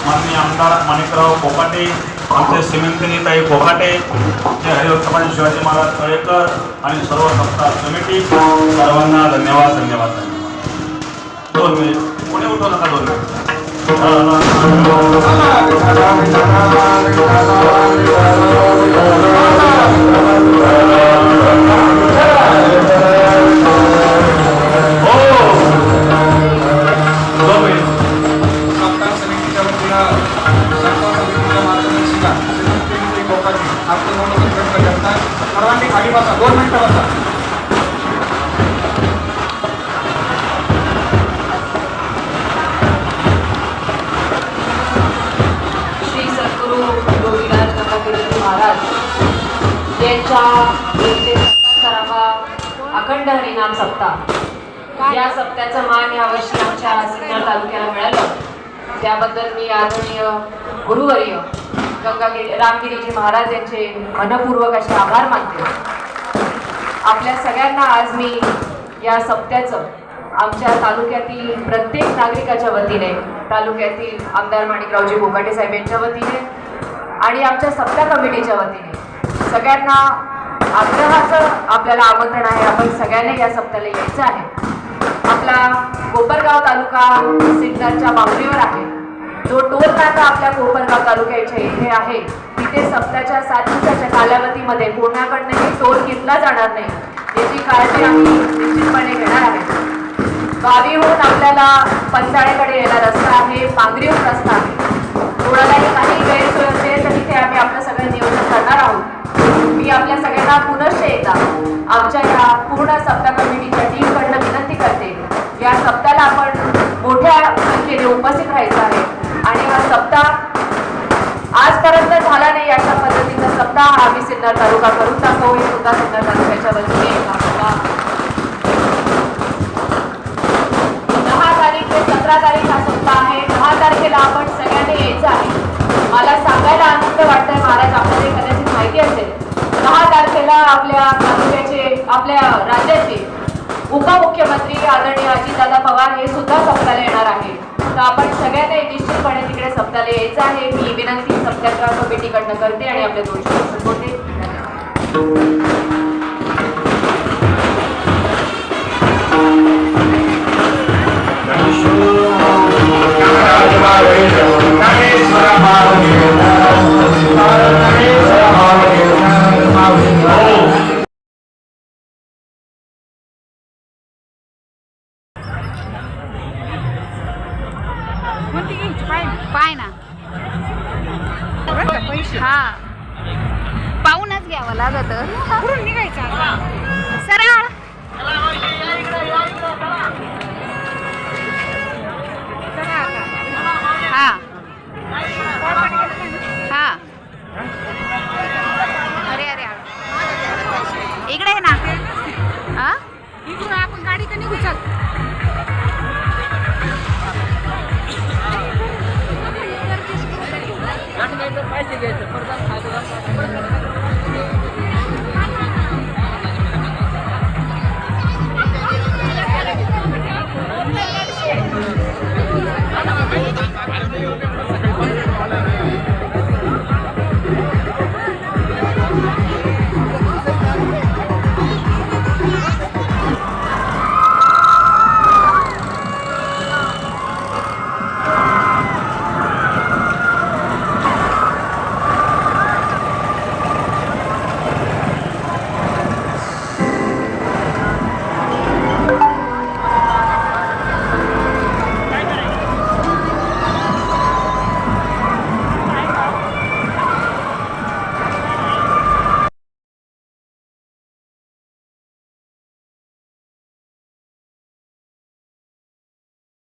माननीय आमदार माणिकराव कोकाटे, आमचे श्रीमंतनीताई कोकाटे, जे हरिभक्तमान शिवाजी महाराज तळेकर आणि सर्व सप्ताह समिती सर्वांना धन्यवाद धन्यवाद धन्यवाद. 2 मिनिट कोणी उठवू नका. 2 मिनिट सप्ताह समितीच्या वतीनं सप्ताह समितीच्या मार्गदर्शिका श्रीमंती कोकाटे आपलं मनोरंजन व्यक्त करतात. सर्वांनी खाली बसा, 2 मिनिटं बसा. श्री सद्गुरू योगीराज गंगागिरीजी महाराज यांच्या 177वा अखंड हरिनाम सप्ताह. या सप्त्याचं मान यावर्षी आमच्या सिन्नर तालुक्याला मिळालं. त्याबद्दल मी आदरणीय गुरुवर्य रामगिरीजी महाराज यांचे मनपूर्वक असे आभार मानते. आपल्या सगळ्यांना आज मी या सप्त्याचं आमच्या तालुक्यातील प्रत्येक नागरिकाच्या वतीने, तालुक्यातील आमदार माणिकरावजी कोकाटे साहेब यांच्या वतीने आणि आमच्या सप्ताह कमिटीच्या वतीने सगळ्यांना आग्रहाचं आपल्याला आमंत्रण आहे. आपण सगळ्यांनी या सप्त्याला यायचं आहे. आपला कोपरगाव तालुका सिन्नरच्या बाउंड्रीवर आहे. जो टोल नाका आपल्या कोपरगाव तालुक्याच्या इथे आहे तिथे सप्त्याच्या 7 दिवसाच्या कालावधीमध्ये कोणाकडनंही टोल घेतला जाणार नाही याची काळजी आम्ही निश्चितपणे घेणार आहे. गावीहून आपल्याला पंचाळेकडे यायला रस्ता आहे, पांगरीहून रस्ता आहे. कोणालाही काही गैरसोय असेल तर तिथे आम्ही आपलं सगळं नियोजन करणार आहोत. मी आपल्या सगळ्यांना पुनश्च एकदा आमच्या या पूर्ण सप्ताह कमिटीच्या टीमकडनं विनंती करते, या सप्ताहाला आपण मोठ्या संख्येने उपस्थित राहायचं आहे आणि हा सप्ताह आजपर्यंत झाला नाही अशा पद्धतीचा सप्ताह आम्ही सिन्नर तालुका करून दाखवू. हे सुद्धा सिन्नर तालुक्याच्या वतीने 10 तारीख ते 17 15 तारीख हा सप्ताह आहे. 10 तारखेला आपण सगळ्यांनी यायचं आहे. मला सांगायला आनंद वाटतोय महाराज, आपल्याला कदाचित माहिती असेल 10 तारखेला आपल्या तालुक्याचे आपल्या राज्याचे उपमुख्यमंत्री आदरणीय अजितदादा पवार हे सुद्धा सप्ताहाला येणार आहे. तर आपण सगळ्यांनी निश्चितपणे तिकडे सप्ताहाला यायचं आहे. मी विनंती सप्ताह कमिटीकडनं करते आणि आपले 2 शब्द बोलते. पाय ना हा पाहूनच घ्यावं लागत. निघायचं सरळ हा